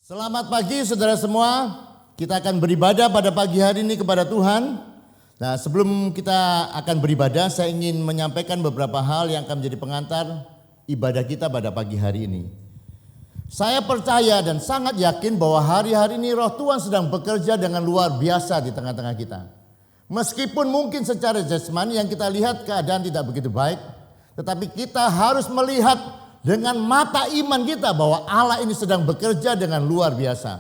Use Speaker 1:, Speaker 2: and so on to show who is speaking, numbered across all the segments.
Speaker 1: Selamat pagi saudara semua. Kita akan beribadah pada pagi hari ini kepada Tuhan. Nah, sebelum kita akan beribadah, saya ingin menyampaikan beberapa hal yang akan menjadi pengantar ibadah kita pada pagi hari ini. Saya percaya dan sangat yakin bahwa hari-hari ini Roh Tuhan sedang bekerja dengan luar biasa di tengah-tengah kita. Meskipun mungkin secara jasmani yang kita lihat keadaan tidak begitu baik, tetapi kita harus melihat dengan mata iman kita bahwa Allah ini sedang bekerja dengan luar biasa.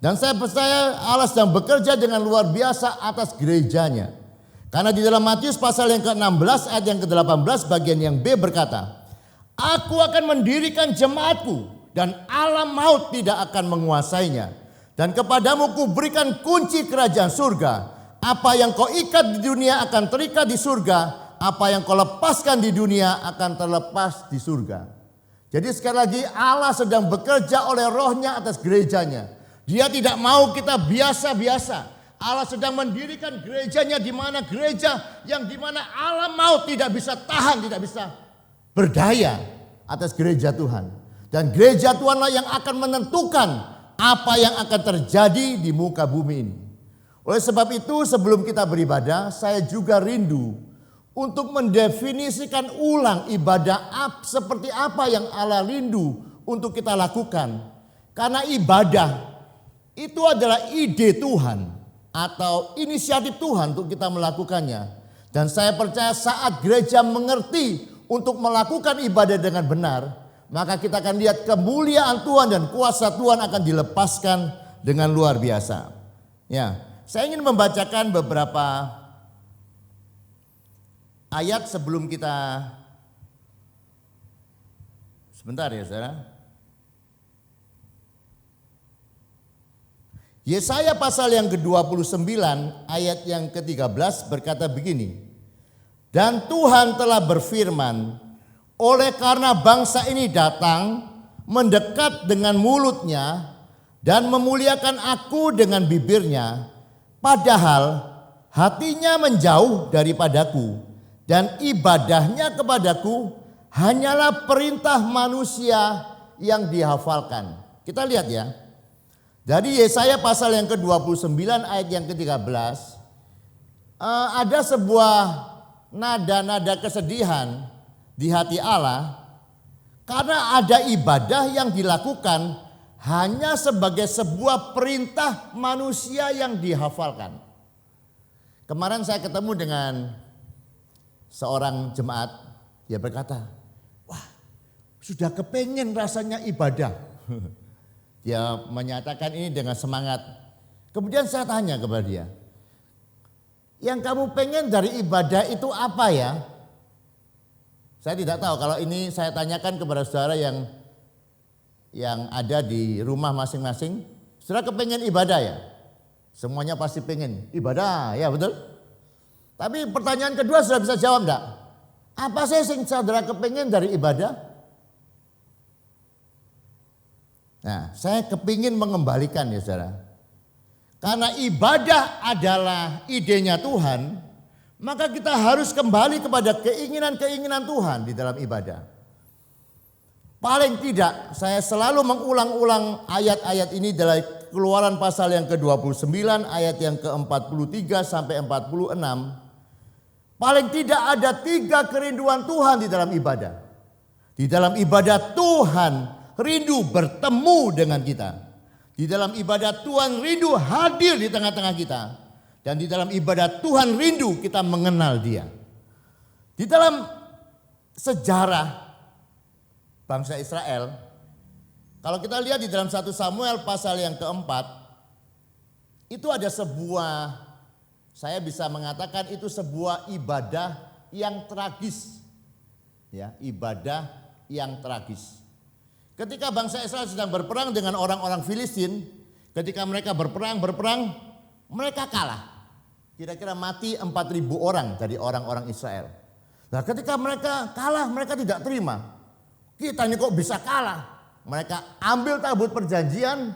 Speaker 1: Dan saya percaya Allah sedang bekerja dengan luar biasa atas gerejanya. Karena di dalam Matius pasal yang ke-16 ayat yang ke-18 bagian yang B berkata, "Aku akan mendirikan jemaatku dan alam maut tidak akan menguasainya. Dan kepadamu kuberikan kunci kerajaan surga. Apa yang kau ikat di dunia akan terikat di surga. Apa yang kau lepaskan di dunia akan terlepas di surga." Jadi sekali lagi Allah sedang bekerja oleh rohnya atas gerejanya. Dia tidak mau kita biasa-biasa. Allah sedang mendirikan gerejanya di mana gereja yang di mana alam maut tidak bisa tahan, tidak bisa berdaya atas gereja Tuhan. Dan gereja Tuhanlah yang akan menentukan apa yang akan terjadi di muka bumi ini. Oleh sebab itu sebelum kita beribadah, saya juga rindu untuk mendefinisikan ulang ibadah seperti apa yang Allah rindu untuk kita lakukan. Karena ibadah itu adalah ide Tuhan atau inisiatif Tuhan untuk kita melakukannya. Dan saya percaya saat gereja mengerti untuk melakukan ibadah dengan benar, maka kita akan lihat kemuliaan Tuhan dan kuasa Tuhan akan dilepaskan dengan luar biasa. Ya, saya ingin membacakan beberapa ayat sebelum kita, sebentar ya saudara. Yesaya pasal yang ke-29 ayat yang ke-13 berkata begini. Dan Tuhan telah berfirman, oleh karena bangsa ini datang mendekat dengan mulutnya dan memuliakan aku dengan bibirnya, padahal hatinya menjauh daripadaku. Dan ibadahnya kepadaku hanyalah perintah manusia yang dihafalkan. Kita lihat ya. Dari Yesaya pasal yang ke-29 ayat yang ke-13. Ada sebuah nada-nada kesedihan di hati Allah. Karena ada ibadah yang dilakukan hanya sebagai sebuah perintah manusia yang dihafalkan. Kemarin saya ketemu dengan seorang jemaat, dia berkata, wah sudah kepengen rasanya ibadah. Dia menyatakan ini dengan semangat. Kemudian saya tanya kepada dia, yang kamu pengen dari ibadah itu apa ya? Saya tidak tahu kalau ini saya tanyakan kepada saudara yang ada di rumah masing-masing. Saudara kepengen ibadah ya? Semuanya pasti pengen ibadah, ya betul? Tapi pertanyaan kedua sudah bisa jawab enggak? Apa sih yang saudara kepengen dari ibadah? Nah, saya kepingin mengembalikan ya saudara. Karena ibadah adalah idenya Tuhan, maka kita harus kembali kepada keinginan-keinginan Tuhan di dalam ibadah. Paling tidak saya selalu mengulang-ulang ayat-ayat ini dari Keluaran pasal yang ke-29 ayat yang ke-43 sampai 46. Paling tidak ada 3 kerinduan Tuhan di dalam ibadah. Di dalam ibadah Tuhan rindu bertemu dengan kita. Di dalam ibadah Tuhan rindu hadir di tengah-tengah kita. Dan di dalam ibadah Tuhan rindu kita mengenal Dia. Di dalam sejarah bangsa Israel, kalau kita lihat di dalam 1 Samuel pasal yang keempat, itu ada sebuah, saya bisa mengatakan itu sebuah ibadah yang tragis. Ya, ibadah yang tragis. Ketika bangsa Israel sedang berperang dengan orang-orang Filistin, ketika mereka berperang, mereka kalah. Kira-kira mati 4.000 orang dari orang-orang Israel. Nah, ketika mereka kalah, mereka tidak terima. Kita ini kok bisa kalah? Mereka ambil tabut perjanjian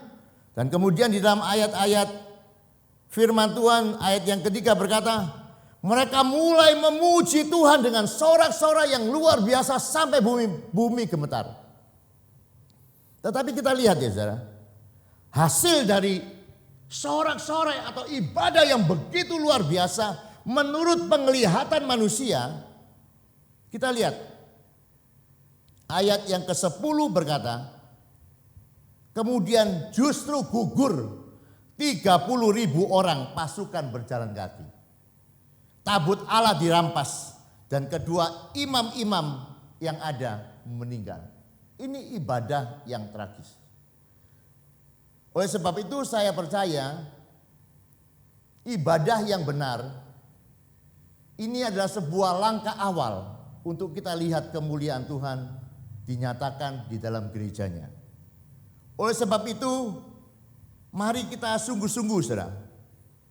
Speaker 1: dan kemudian di dalam ayat-ayat firman Tuhan ayat yang ketiga berkata, mereka mulai memuji Tuhan dengan sorak-sorai yang luar biasa sampai bumi gemetar. Tetapi kita lihat ya saudara, hasil dari sorak-sorai atau ibadah yang begitu luar biasa menurut penglihatan manusia. Kita lihat ayat yang ke-10 berkata, kemudian justru gugur 30.000 orang pasukan berjalan kaki. Tabut Allah dirampas dan kedua imam-imam yang ada meninggal. Ini ibadah yang tragis. Oleh sebab itu saya percaya ibadah yang benar ini adalah sebuah langkah awal untuk kita lihat kemuliaan Tuhan dinyatakan di dalam gerejanya. Oleh sebab itu mari kita sungguh-sungguh saudara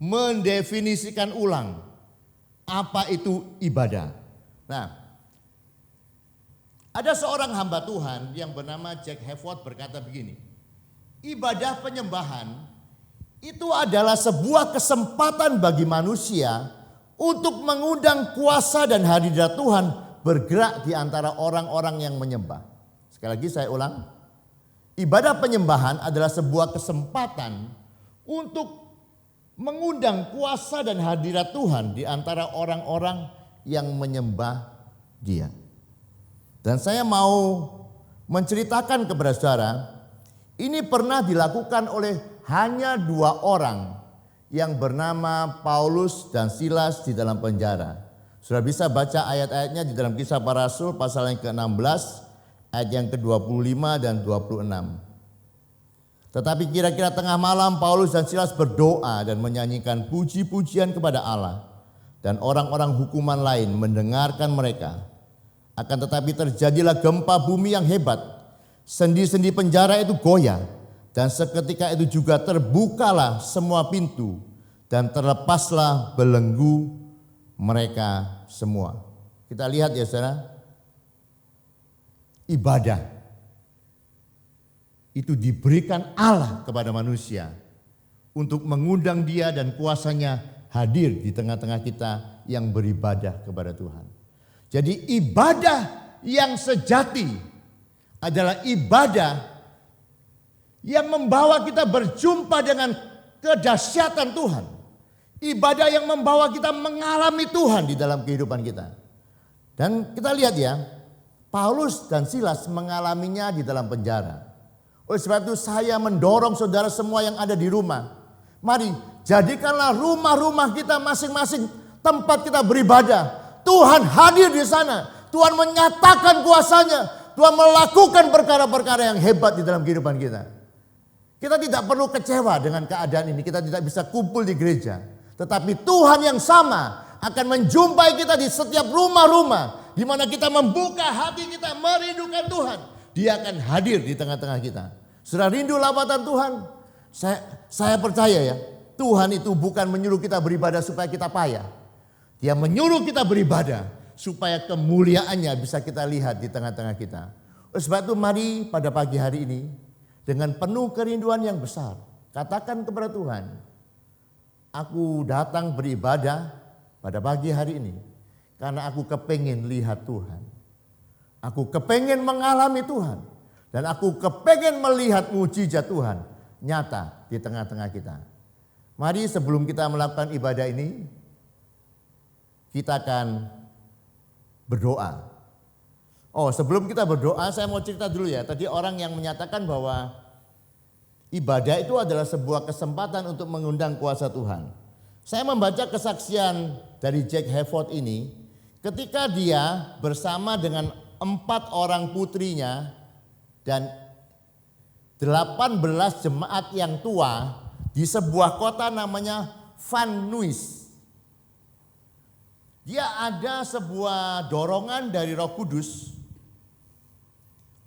Speaker 1: mendefinisikan ulang apa itu ibadah. Nah, ada seorang hamba Tuhan yang bernama Jack Hayford berkata begini. Ibadah penyembahan itu adalah sebuah kesempatan bagi manusia untuk mengundang kuasa dan hadirat Tuhan bergerak di antara orang-orang yang menyembah. Sekali lagi saya ulang. Ibadah penyembahan adalah sebuah kesempatan untuk mengundang kuasa dan hadirat Tuhan di antara orang-orang yang menyembah Dia. Dan saya mau menceritakan kepada saudara, ini pernah dilakukan oleh hanya 2 orang yang bernama Paulus dan Silas di dalam penjara. Sudah bisa baca ayat-ayatnya di dalam Kisah Para Rasul pasal yang ke-16, ayat yang ke-25 dan 26. Tetapi kira-kira tengah malam Paulus dan Silas berdoa dan menyanyikan puji-pujian kepada Allah. Dan orang-orang hukuman lain mendengarkan mereka. Akan tetapi terjadilah gempa bumi yang hebat. Sendi-sendi penjara itu goyah dan seketika itu juga terbukalah semua pintu dan terlepaslah belenggu mereka semua. Kita lihat ya saudara, ibadah itu diberikan Allah kepada manusia untuk mengundang Dia dan kuasanya hadir di tengah-tengah kita yang beribadah kepada Tuhan. Jadi ibadah yang sejati adalah ibadah yang membawa kita berjumpa dengan kedahsyatan Tuhan. Ibadah yang membawa kita mengalami Tuhan di dalam kehidupan kita. Dan kita lihat ya, Paulus dan Silas mengalaminya di dalam penjara. Oleh sebab itu saya mendorong saudara semua yang ada di rumah. Mari jadikanlah rumah-rumah kita masing-masing tempat kita beribadah. Tuhan hadir di sana. Tuhan menyatakan kuasanya. Tuhan melakukan perkara-perkara yang hebat di dalam kehidupan kita. Kita tidak perlu kecewa dengan keadaan ini. Kita tidak bisa kumpul di gereja. Tetapi Tuhan yang sama akan menjumpai kita di setiap rumah-rumah. Di mana kita membuka hati kita merindukan Tuhan. Dia akan hadir di tengah-tengah kita. Sudah rindu lawatan Tuhan? Saya percaya ya. Tuhan itu bukan menyuruh kita beribadah supaya kita payah. Dia menyuruh kita beribadah supaya kemuliaannya bisa kita lihat di tengah-tengah kita. Oleh sebab itu mari pada pagi hari ini dengan penuh kerinduan yang besar katakan kepada Tuhan, aku datang beribadah pada pagi hari ini karena aku kepengen lihat Tuhan. Aku kepengen mengalami Tuhan dan aku kepengen melihat mujizat Tuhan nyata di tengah-tengah kita. Mari sebelum kita melakukan ibadah ini kita akan berdoa. Oh, sebelum kita berdoa saya mau cerita dulu ya. Tadi orang yang menyatakan bahwa ibadah itu adalah sebuah kesempatan untuk mengundang kuasa Tuhan. Saya membaca kesaksian dari Jack Hayford ini ketika dia bersama dengan 4 orang putrinya dan 18 jemaat yang tua di sebuah kota namanya Van Nuys. Dia ada sebuah dorongan dari Roh Kudus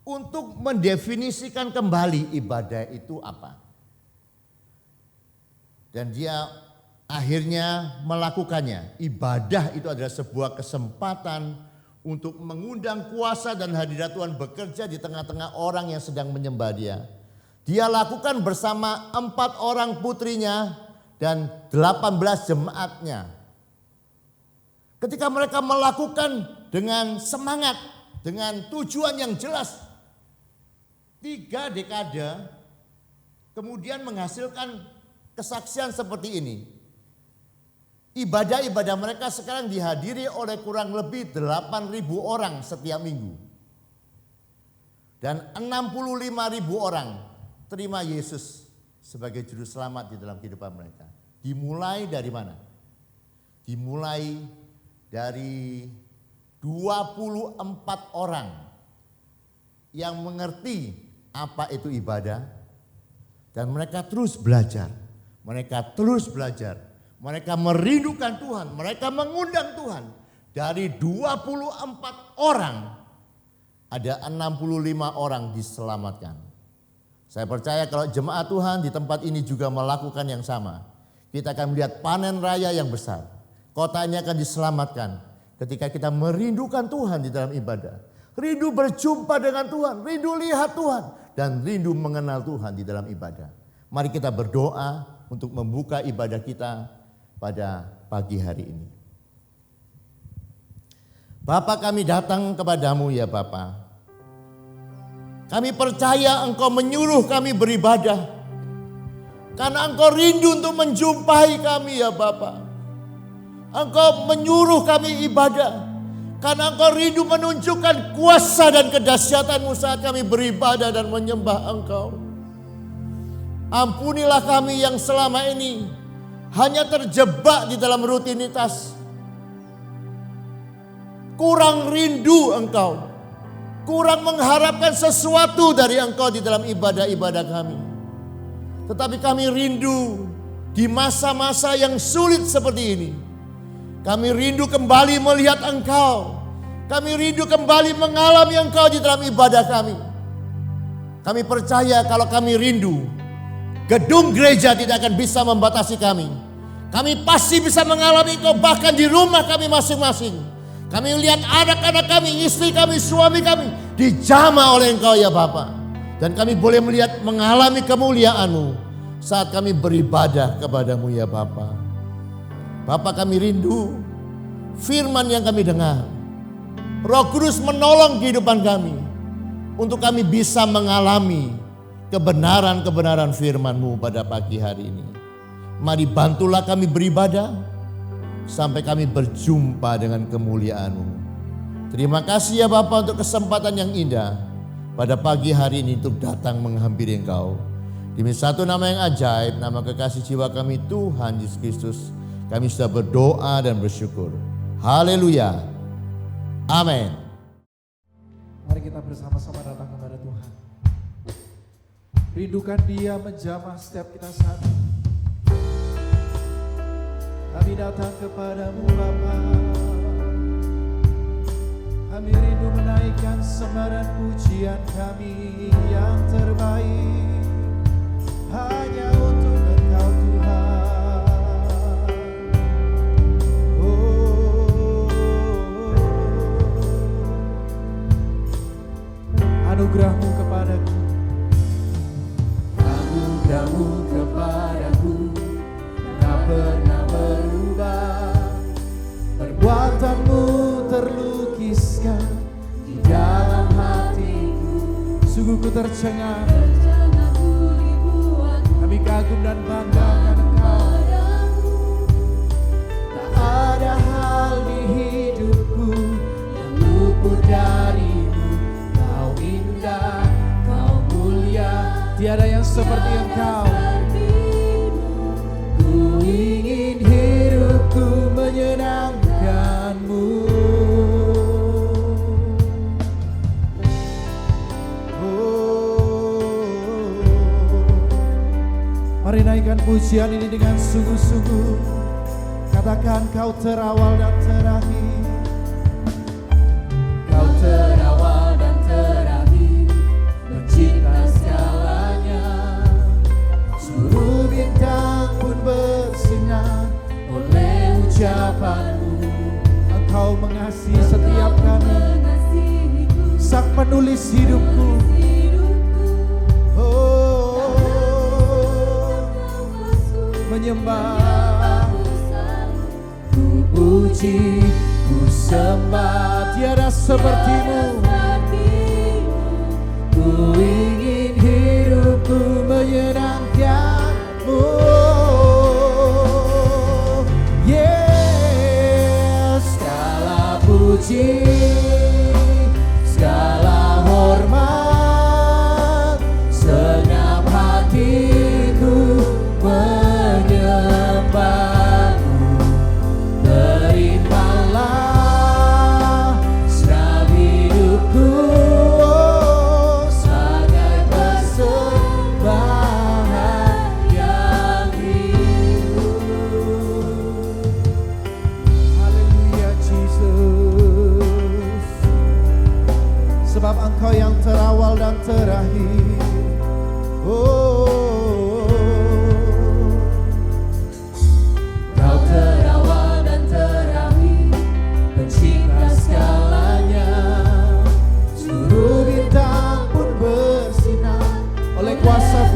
Speaker 1: untuk mendefinisikan kembali ibadah itu apa. Dan dia akhirnya melakukannya. Ibadah itu adalah sebuah kesempatan untuk mengundang kuasa dan hadirat Tuhan bekerja di tengah-tengah orang yang sedang menyembah Dia. Dia lakukan bersama 4 orang putrinya dan 18 jemaatnya. Ketika mereka melakukan dengan semangat, dengan tujuan yang jelas. 3 dekade kemudian menghasilkan kesaksian seperti ini. Ibadah-ibadah mereka sekarang dihadiri oleh kurang lebih 8.000 orang setiap minggu. Dan 65.000 orang terima Yesus sebagai juru selamat di dalam kehidupan mereka. Dimulai dari mana? Dimulai dari 24 orang yang mengerti apa itu ibadah. Dan mereka terus belajar. Mereka terus belajar. Mereka merindukan Tuhan. Mereka mengundang Tuhan. Dari 24 orang, ada 65 orang diselamatkan. Saya percaya kalau jemaat Tuhan di tempat ini juga melakukan yang sama. Kita akan melihat panen raya yang besar. Kota ini akan diselamatkan ketika kita merindukan Tuhan di dalam ibadah. Rindu berjumpa dengan Tuhan, rindu lihat Tuhan. Dan rindu mengenal Tuhan di dalam ibadah. Mari kita berdoa untuk membuka ibadah kita pada pagi hari ini. Bapa, kami datang kepadamu ya Bapa. Kami percaya Engkau menyuruh kami beribadah. Karena Engkau rindu untuk menjumpai kami ya Bapa. Engkau menyuruh kami ibadah. Karena Engkau rindu menunjukkan kuasa dan kedahsyatan-Mu saat kami beribadah dan menyembah Engkau. Ampunilah kami yang selama ini hanya terjebak di dalam rutinitas. Kurang rindu Engkau. Kurang mengharapkan sesuatu dari Engkau di dalam ibadah-ibadah kami. Tetapi kami rindu di masa-masa yang sulit seperti ini. Kami rindu kembali melihat Engkau. Kami rindu kembali mengalami Engkau di dalam ibadah kami. Kami percaya kalau kami rindu, gedung gereja tidak akan bisa membatasi kami. Kami pasti bisa mengalami Engkau bahkan di rumah kami masing-masing. Kami melihat anak-anak kami, istri kami, suami kami dijamah oleh Engkau ya Bapa. Dan kami boleh melihat mengalami kemuliaan-Mu saat kami beribadah kepadamu ya Bapa. Bapa, kami rindu firman yang kami dengar. Roh Kudus menolong kehidupan kami untuk kami bisa mengalami kebenaran-kebenaran firman-Mu pada pagi hari ini. Mari bantulah kami beribadah sampai kami berjumpa dengan kemuliaan-Mu. Terima kasih ya Bapa untuk kesempatan yang indah pada pagi hari ini untuk datang menghampiri Engkau. Demi satu nama yang ajaib, nama kekasih jiwa kami Tuhan Yesus Kristus, kami sudah berdoa dan bersyukur. Haleluya. Amin.
Speaker 2: Mari kita bersama-sama datang kepada Tuhan. Rindukan Dia menjamah setiap kita saat ini. Kami datang kepadamu Bapa. Kami rindu menaikkan sembah dan pujian kami yang terbaik hanya untuk Engkau Tuhan. Anugerah-Mu kepadaku, anugerah-Mu kepadaku tak pernah berubah. Perbuatan-Mu terlukiskan di dalam hatiku. Sungguh ku tercengang, kami kagum dan bangga dengan Engkau. Tak ada hal di hidupku yang luput darimu. Kau indah, Kau mulia, tiada yang seperti Engkau. Ku ingin hidupku menyenangkan-Mu. Mari naikkan pujian ini dengan sungguh-sungguh. Katakan Kau terawal dan terakhir. Kau terawal dan terakhir, mencipta segalanya. Seluruh bintang pun bersinar oleh ucapan-Mu. Engkau mengasihi setiap kami, Sang penulis hidupku. Menyembah, ku puji, ku sembah, tiada seperti-Mu. Ku ingin hidupku menyenangkan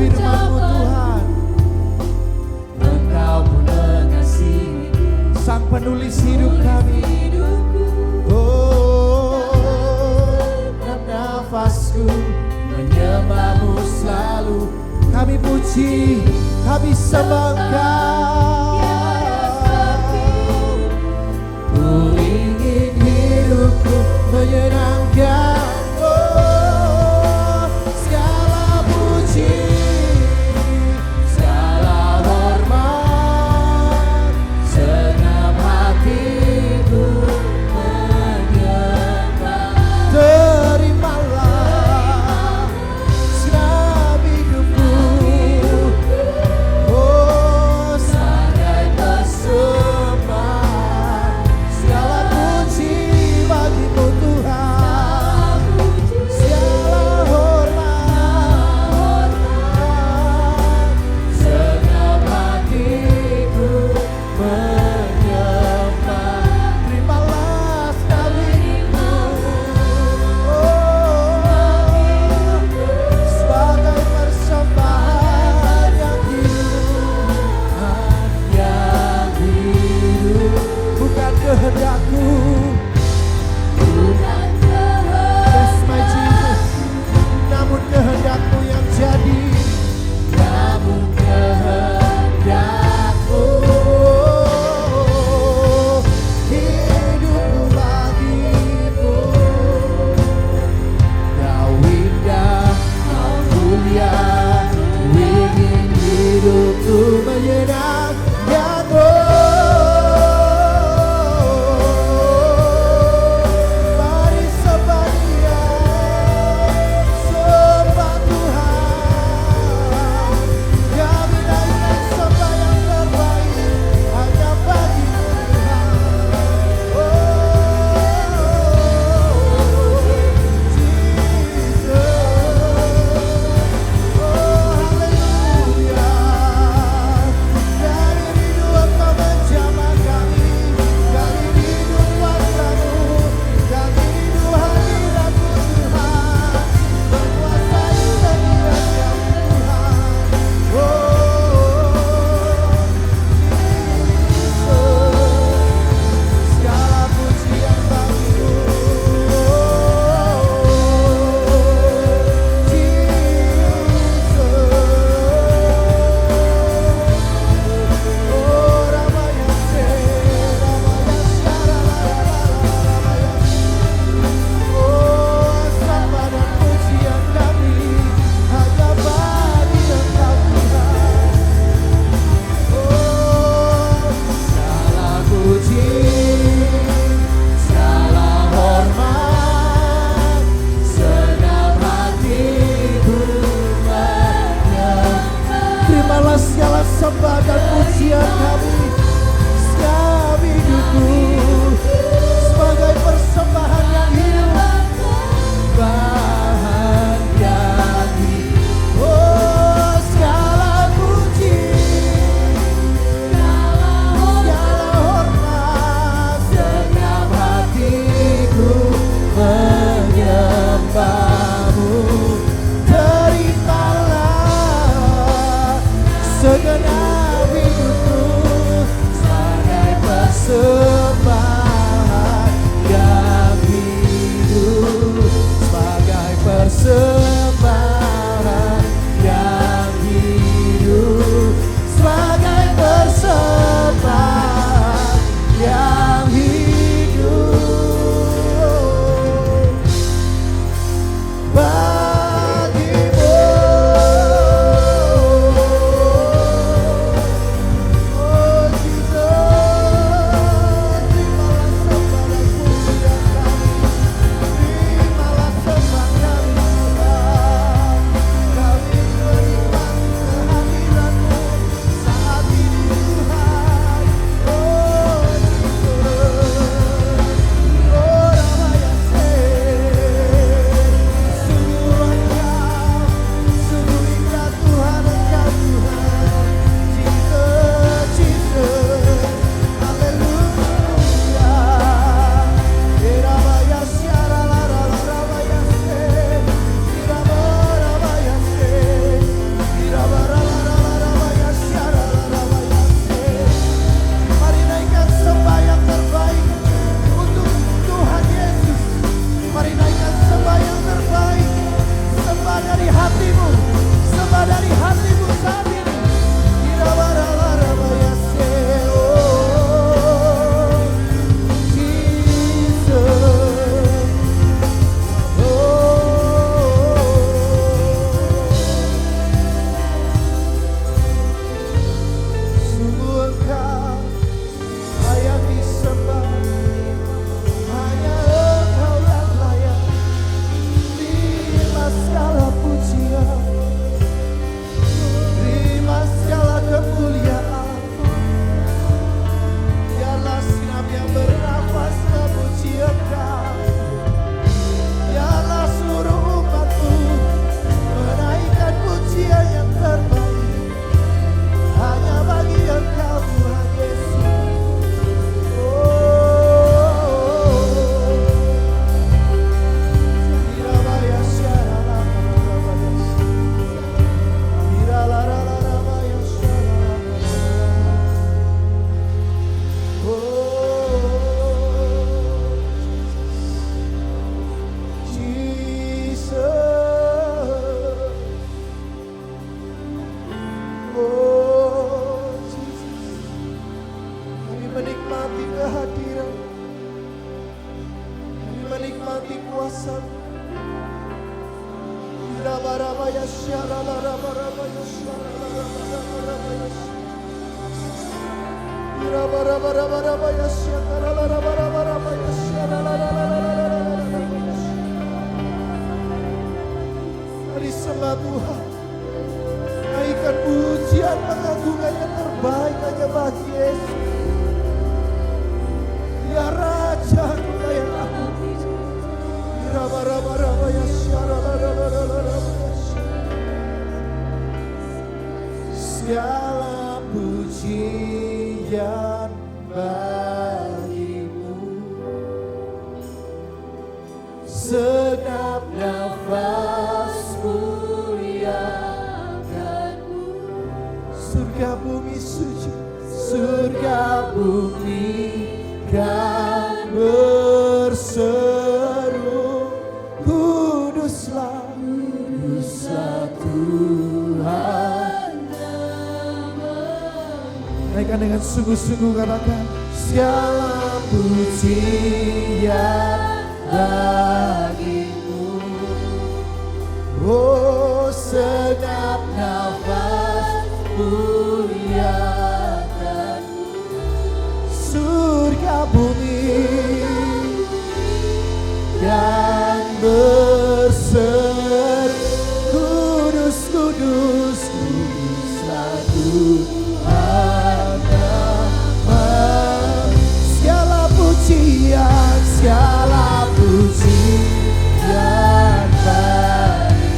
Speaker 2: firman-Mu Tuhan.
Speaker 3: Engkau pun mengasihiku,
Speaker 2: Sang penulis hidup kami. Dan nafasku
Speaker 3: menyembah-Mu selalu.
Speaker 2: kami puji, kami sembah Engkau.
Speaker 3: Ku ingin hidupku
Speaker 2: Menyenangkan segala puji,
Speaker 3: segala hormat, senam hatiku menyembah.
Speaker 2: terimalah segenap hidupku,
Speaker 3: Sebagai
Speaker 2: persembahan. Segala puji bagimu Tuhan, segala hormat,
Speaker 3: senam hatiku menyembah.
Speaker 2: terimalah segenap hidupku, sebagai persembahan yang hidup, bukan kehendakku. Yes, my Jesus, namun kehendakmu yang jadi.
Speaker 3: Namun kehendakmu,
Speaker 2: Hidupku bagimu,
Speaker 3: Kau indah, Kau mulia, ku ingin hidupku
Speaker 2: menyenangkanmu. Mari sembah Dia, sembah Tuhan. Kami naikkan sembah yang terbaik hanya bagimu Tuhan. Segala pujian bagimu, sembah dan pujian kami hanya bagi Engkau Tuhan.
Speaker 3: segala puji, segala hormat, senam hatiku menyembah.
Speaker 2: Terimalah segala sembah dan pujian kami, setiap hidupku, sebagai persembahan yang hidup,
Speaker 3: Bahagia
Speaker 2: segala puji, segala hormat,
Speaker 3: senam hatiku menyembah-Mu.
Speaker 2: terimalah segenap hidupku sebagai persembahan. kuasa. Irabarabaya syaralabarabaya syaralabarabaya. Irabarabarabarabaya syaralabarabaya syaralabarabaya. Mari sembah Tuhan. Naikkan pujian pengagungan yang terbaik hanya bagi Yesus. Ya Raja kita yang agung. Irabarabaya syaralabarabaya. Segala pujian bagimu,
Speaker 3: Segenap nafas muliakanmu.
Speaker 2: surga bumi sujud,
Speaker 3: Surga bumi kan
Speaker 2: berseru, kuduslah,
Speaker 3: berseru Tuhan.
Speaker 2: naikkan dengan sungguh-sungguh, katakan segala pujian
Speaker 3: Bagimu,
Speaker 2: oh
Speaker 3: segenap nafas muliakanmu.
Speaker 2: surga bumi
Speaker 3: Dan
Speaker 2: berseru, kudus, kudus,
Speaker 3: berseru Tuhan nama.
Speaker 2: segala pujian,
Speaker 3: Segala pujian bagimu.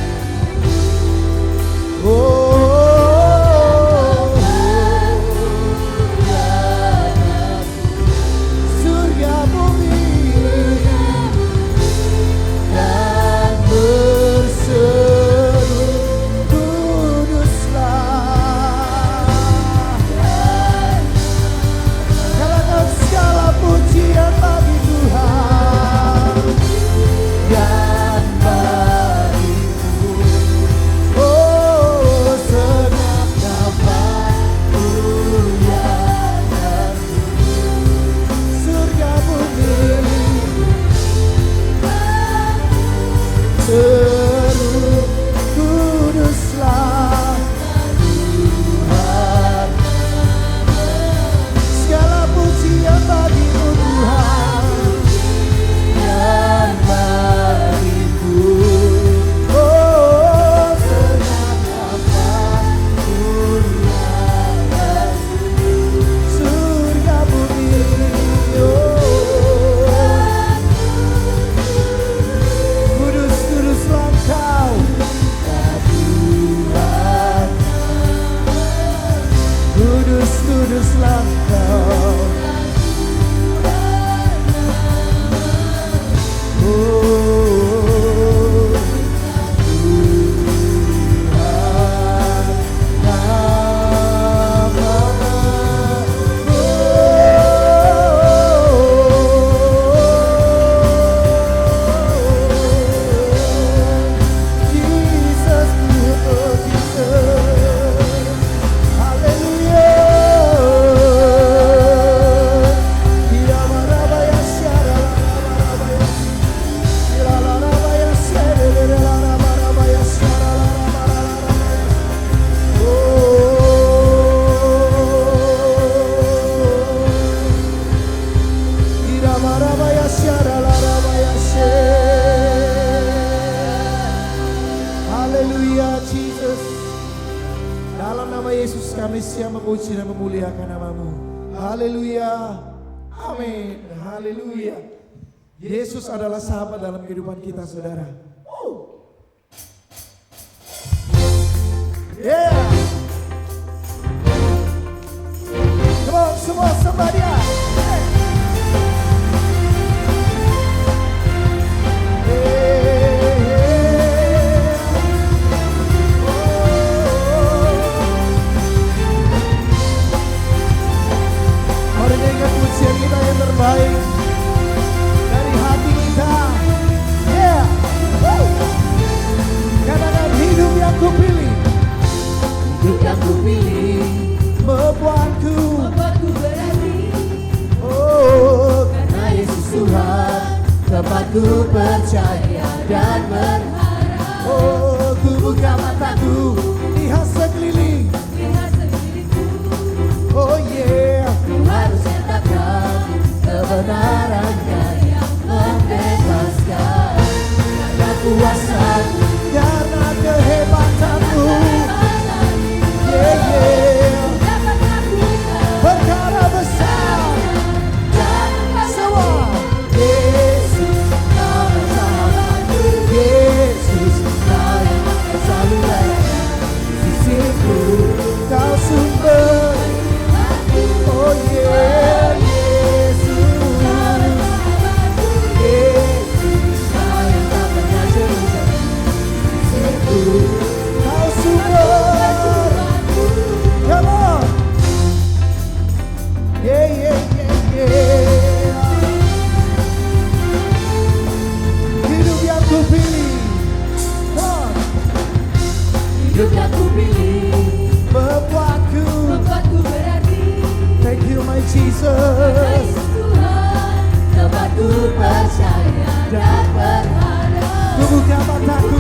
Speaker 2: oh, surga bumi
Speaker 3: Dan
Speaker 2: berseru, kuduslah. Katakan segala pujian bagi Tuhan.
Speaker 3: dan bagimu,
Speaker 2: Oh,
Speaker 3: segenap nafas muliakanmu.
Speaker 2: surga bumi seru, kuduslah Tuhan. Segala pujian bagimu Tuhan.
Speaker 3: Dan bagimu,
Speaker 2: Oh,
Speaker 3: segenap nafas muliakanmu.
Speaker 2: surga bumi, oh, kudus, kuduslah Engkau.
Speaker 3: Tuhan,
Speaker 2: Kudus, kuduslah Engkau. Oh, Jesus, oh Jesus, Hallelujah. Dia marabaya syara marabaya, dia marabaya syara marabaya syara marabaya. Oh, dia marabaya syara marabaya syara. Haleluya, Jesus. Dalam nama Yesus kami siap memuji dan memuliakan namamu. Haleluya. Amin. Haleluya. Yesus adalah sahabat dalam kehidupan kita, saudara. Yeah. Come on, semua sembah dia. Hey. Mari naikkan pujian kita yang terbaik dari hati kita. Yeah. Woo. Katakan hidup yang kupilih.
Speaker 3: Ku percaya dan berharap.
Speaker 2: Oh, ku buka mataku, lihat sekeliling. Oh yeah,
Speaker 3: Ku harus nyatakan kebenarannya yang membebaskan. Karena kuasa
Speaker 2: karena kehebatanmu. Yeah, yeah.
Speaker 3: dapat lakukan
Speaker 2: Perkara besar.
Speaker 3: dan
Speaker 2: Semua.
Speaker 3: Yesus, Kau bersamaku.
Speaker 2: Yesus,
Speaker 3: Kau yang akan selalu berada di sisiku.
Speaker 2: kau sumber. Oh yeah, Yesus. Yesus,
Speaker 3: Kau yang tak pernah jenuh di sisiku.
Speaker 2: kau sumber. Come on. Yeah, yeah, yeah, yeah. Hidup yang ku pilih. Come on.
Speaker 3: Hidup yang ku pilih
Speaker 2: Membuatku.
Speaker 3: membuatku berarti.
Speaker 2: Thank you my Jesus.
Speaker 3: Yesus Tuhan, tempatku percaya dan berharap.
Speaker 2: Ku buka mataku.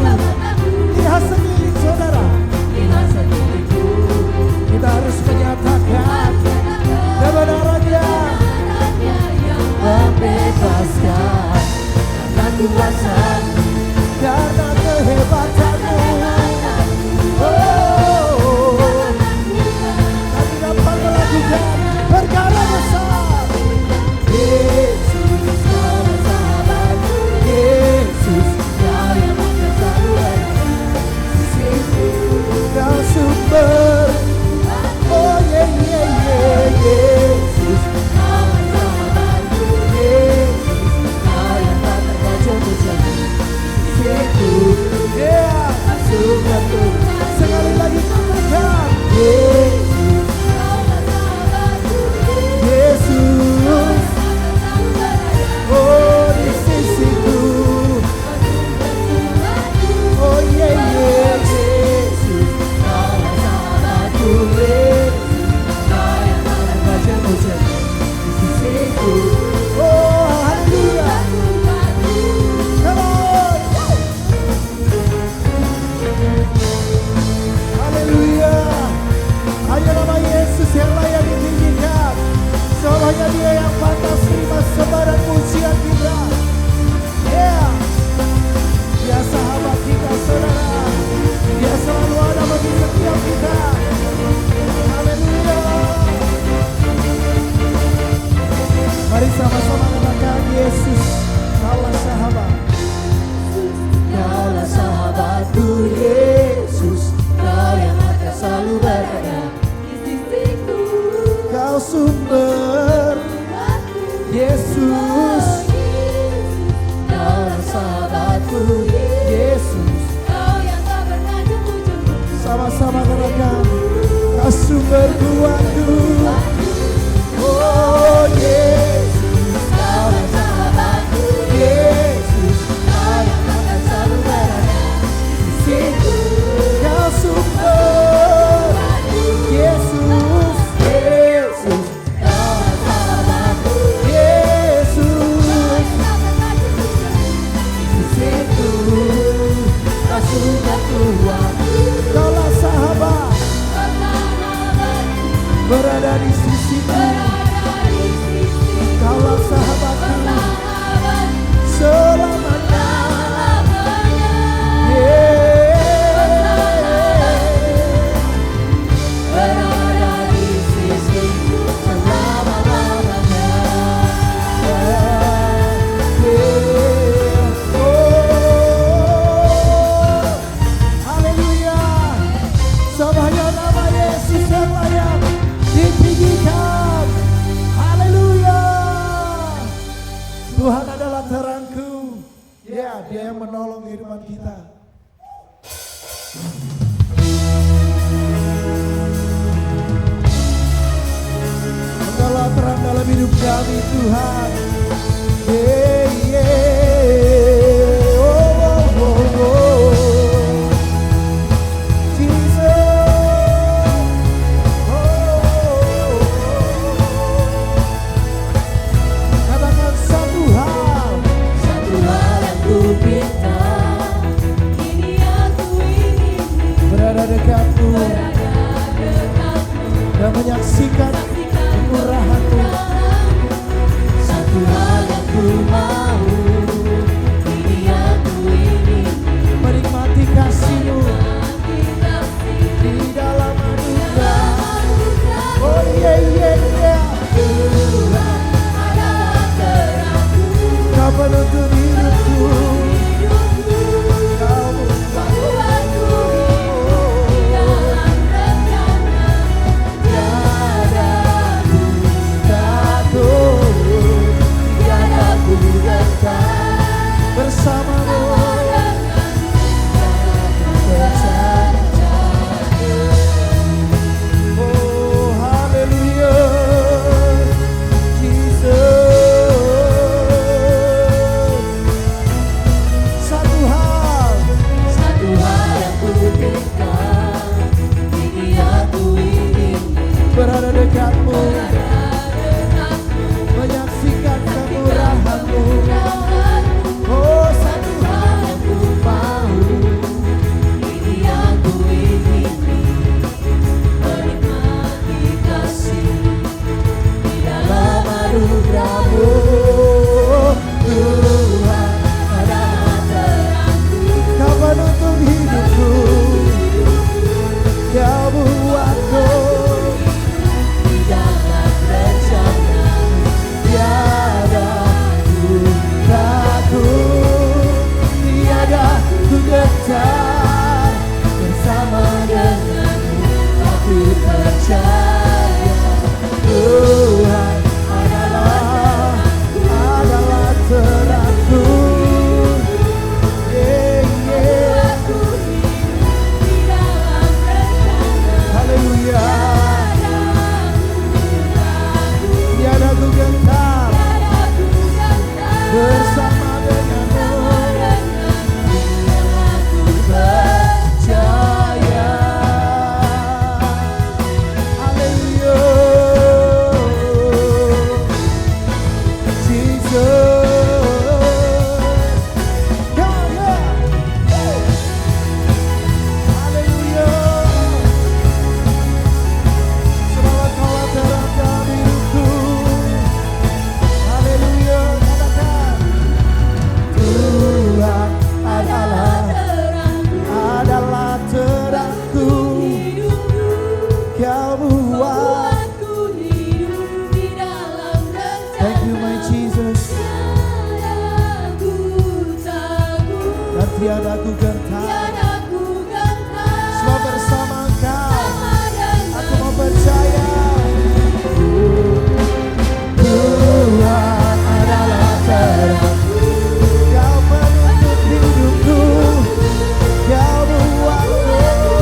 Speaker 2: Lihat sekeliling saudara.
Speaker 3: Lihat sekelilingku,
Speaker 2: Kita harus menyatakan kebenarannya.
Speaker 3: kebenarannya yang membebaskan. Karena kuasa
Speaker 2: Karena kehebatanmu. Oh, kami dapat melakukan perkara besar.
Speaker 3: Yesus, Kau bersahabatku.
Speaker 2: Yesus,
Speaker 3: Kau yang akan selalu ada di sisiku.
Speaker 2: kau sumber. Oh yeah, yeah, yeah, Yesus.
Speaker 3: Kau bersahabatku.
Speaker 2: Yesus,
Speaker 3: Kau yang tak pernah jenuh di sisiku.
Speaker 2: yeah.
Speaker 3: Sungguhku
Speaker 2: Sekali lagi katakan.
Speaker 3: Yesus, Kau bersahabatku.
Speaker 2: Yesus, oh di sisiku. Oh yeah, yeah, Yesus.
Speaker 3: Kau bersahabatku. Kau yang tak pernah jenuh di sisiku.
Speaker 2: Oh haleluya. Come on. Haleluya. Hanya nama Yesus yang layak ditinggikan. Seolahnya Dia yang pantas terima sembarang pujian kita. Yeah. Dia sahabat kita saudara. Dia selalu ada bagi setiap kita. Haleluya. Mari sama-sama katakan Yesus, Kaulah sahabat.
Speaker 3: Kaulah sahabatku Yesus, Kau yang akan selalu berada di sisiku.
Speaker 2: Kau sumber. Yesus,
Speaker 3: Kaulah sahabatku
Speaker 2: Yesus.
Speaker 3: Kau yang tak pernah jemu-jemu.
Speaker 2: Sama-sama katakan Kau sumber kuatku. Oh Yesus,
Speaker 3: Kaulah sahabatku
Speaker 2: Yesus.
Speaker 3: Kau yang akan selalu berada di sisiku.
Speaker 2: Kau sumber. Yesus, Yesus,
Speaker 3: Kaulah sahabatku
Speaker 2: Yesus.
Speaker 3: tak pernah jemu-jemu di sisiku. Kau sudah kuat
Speaker 2: Kaulah sahabat berada di sisiku.
Speaker 3: berada di sisiku.
Speaker 2: Kaulah sahabatku selamanya.
Speaker 3: Berada di sisiku selama-lamanya.
Speaker 2: Haleluya. Semuanya nama Yesus yang layak ditinggikan. Haleluya. Tuhan adalah terangku. Ya, Dia yang menolong kehidupan kita. Engkaulah terang dalam hidup kami Tuhan. Yeah, yeah. Oh, oh, oh. Jesus. Oh. Katakan satu hal.
Speaker 3: Satu hal
Speaker 2: menyaksikan kemurahan-Mu.
Speaker 3: Satu hal yang ku mau, ini yang ku ingin,
Speaker 2: menikmati kasih-Mu di dalam anugerah. Oh yeah, yeah, yeah.
Speaker 3: Tuhan adalah terangku,
Speaker 2: Kau penuntun hidupku. Kau
Speaker 3: membuatku hidup di dalam rencana.
Speaker 2: tiada ku takut,
Speaker 3: Tiada ku gentar,
Speaker 2: bersama-Mu
Speaker 3: percaya.
Speaker 2: oh haleluya Jesus. Satu hal
Speaker 3: Satu hal yang ku inginkan, ini yang ku ingin,
Speaker 2: berada dekat-Mu,
Speaker 3: denganmu,
Speaker 2: menyaksikan kemurahan-Mu.
Speaker 3: Tuhanku.
Speaker 2: Oh
Speaker 3: Satu hal yang ku mau, ini yang ku ingin, menikmati kasih di dalam anugerah-Mu. Tuhan adalah terangku,
Speaker 2: Kau penuntun hidupku, Kau buatku
Speaker 3: di dalam rencana.
Speaker 2: tiada ku takut, tiada ku gentar,
Speaker 3: Bersama denganmu aku percaya.
Speaker 2: Tuhan adalah terangku. Yeah, yeah.
Speaker 3: Aku hidup di dalam rencana.
Speaker 2: Haleluya. Tiada ku gentar, bersama denganmu percaya. Haleluya. Jesus. Yeah, yeah. Haleluya. Selamat Kau terangkan hidupku. Haleluya. Katakan Tuhan adalah terangku. Kau buat. Thank you my Jesus. Dan tiada ku gentar, semua bersama Engkau. Aku mau percaya. Tuhan adalah terangku. Kau penuntun hidupku. Kau buatku.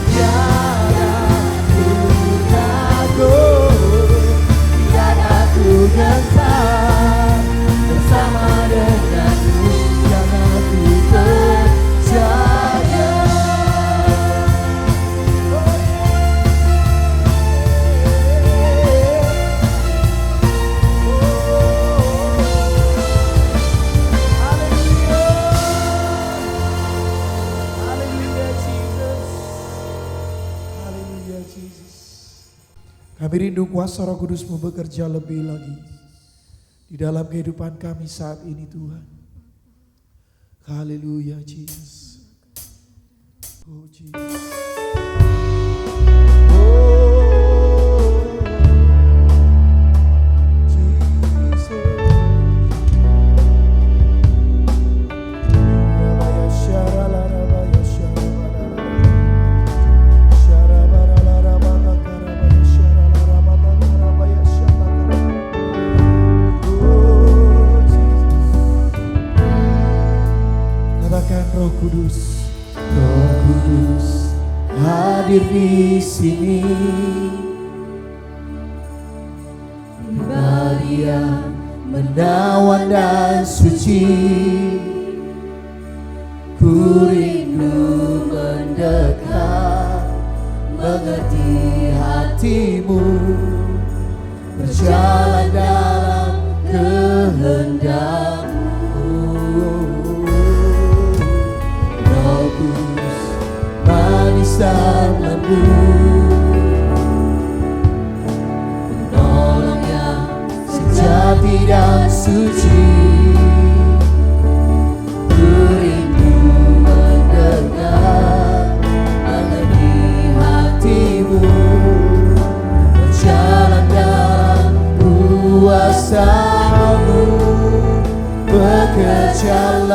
Speaker 2: Tiada ku takut, tiada ku gentar, bersama denganmu jangan ku percaya. Haleluya Jesus. Haleluya Jesus. Kami rindu kuasa Roh Kudus-Mu bekerja lebih lagi di dalam kehidupan kami saat ini Tuhan. Haleluya Jesus. Oh Jesus. Roh Kudus hadir di sini.
Speaker 3: Pribadi yang
Speaker 2: Menawan dan suci, ku rindu mendekat, mengerti hatimu, berjalan dalam kehendak-Mu. Roh Kudus, manis
Speaker 3: dan lembu, penolong yang sejati dan suci. Ku rindu mendengar mengenai hatimu, berjalan dalam kuasa-Mu. Bekerjalah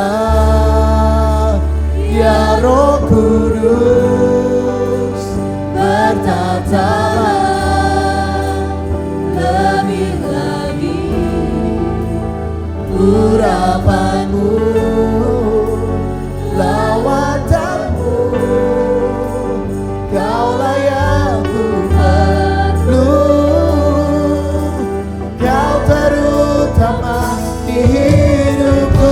Speaker 3: ya Roh Kudus, bertatalah lebih lagi urapan-Mu, lawatan-Mu. Kaulah yang ku perlu, Kau terutama di hidupku.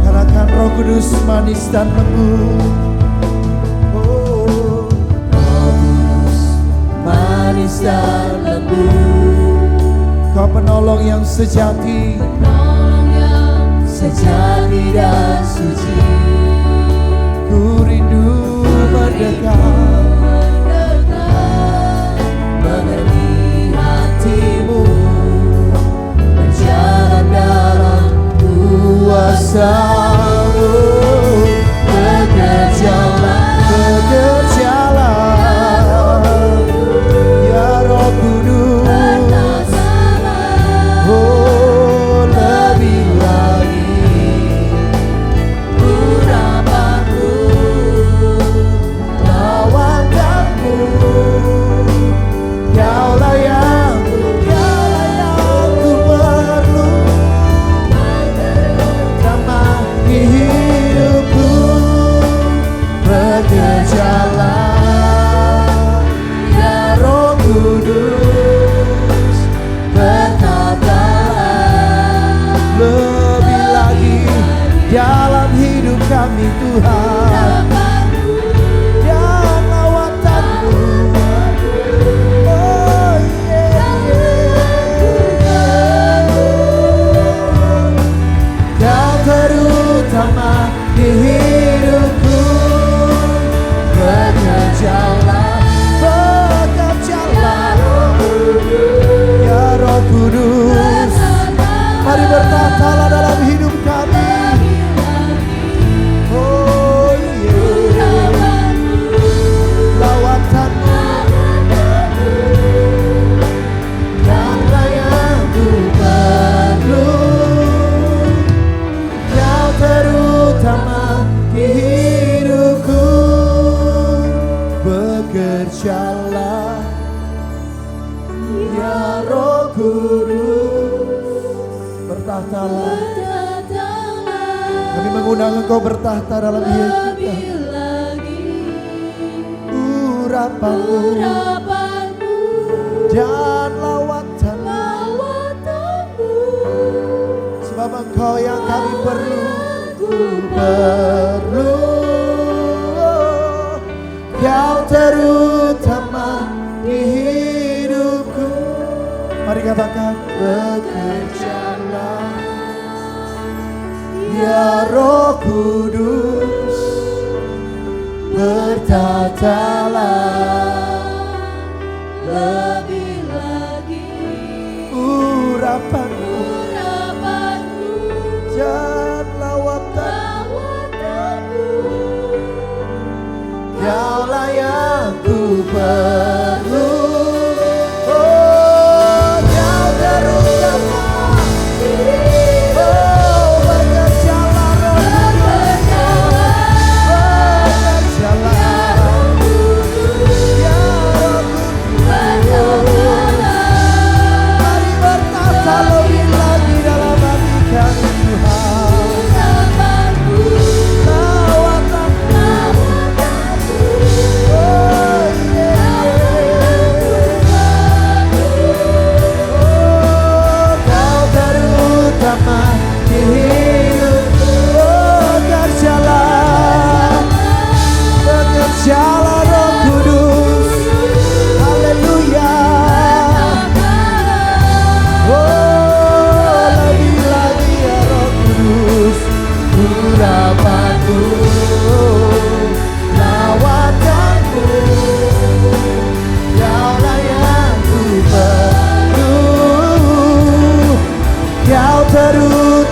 Speaker 3: Katakan Roh Kudus manis dan lembut. Roh Kudus manis dan lembut, Kau penolong yang sejati, penolong yang sejati dan suci. Ku rindu mendekat mengenai hatimu, berjalan dalam kuasa-Mu. Bekerjalah ya Roh Kudus, oh lebih lagi urapan-Mu, lawatanmu. Kaulah yang ku perlu, bersama di hidupku. Bekerjalah ya Roh Kudus, bertatalah lebih lagi dalam hidup kami Tuhan. Dan lawatan-Mu, oh Kau terutama di hidupku. Bekerjalah ya Roh Kudus, mari bertatalah dalam hidup kami. Oh lawatan-Mu, Kaulah yang ku perlu, Kau terutama di hidupku. Bekerjalah ya Roh Kudus, bertahtalah. Kami mengundang Engkau bertahta dalam hidup kami. Urapan-Mu dan lawatan-Mu, sebab Engkau yang kami perlu. Kau terutama di hidupku. Mari katakan, bekerjalah ya Roh Kudus, bertatalah lebih lagi urapan-Mu dan lawatan-Mu. Kaulah yang ku perlu, oh Kau terutama. Oh bekerjalah Roh Kudus, bekerjalah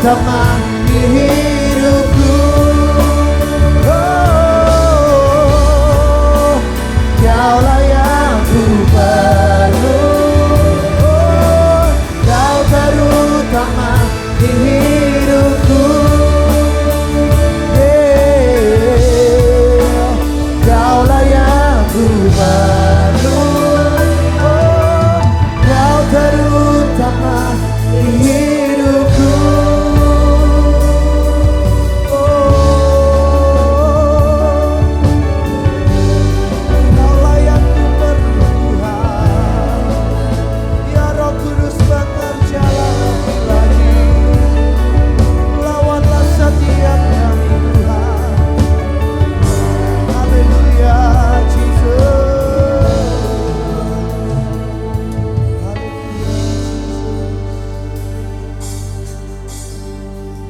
Speaker 2: teman di hidupku. Kaulah yang ku perlu, Kau terutama di hidupku. Kaulah yang ku perlu, Kau terutama di hidupku. Kaulah yang ku perlu Tuhan. Ya Roh Kudus bekerjalah lagi, lawanlah setiap kami Tuhan. Haleluya Jesus.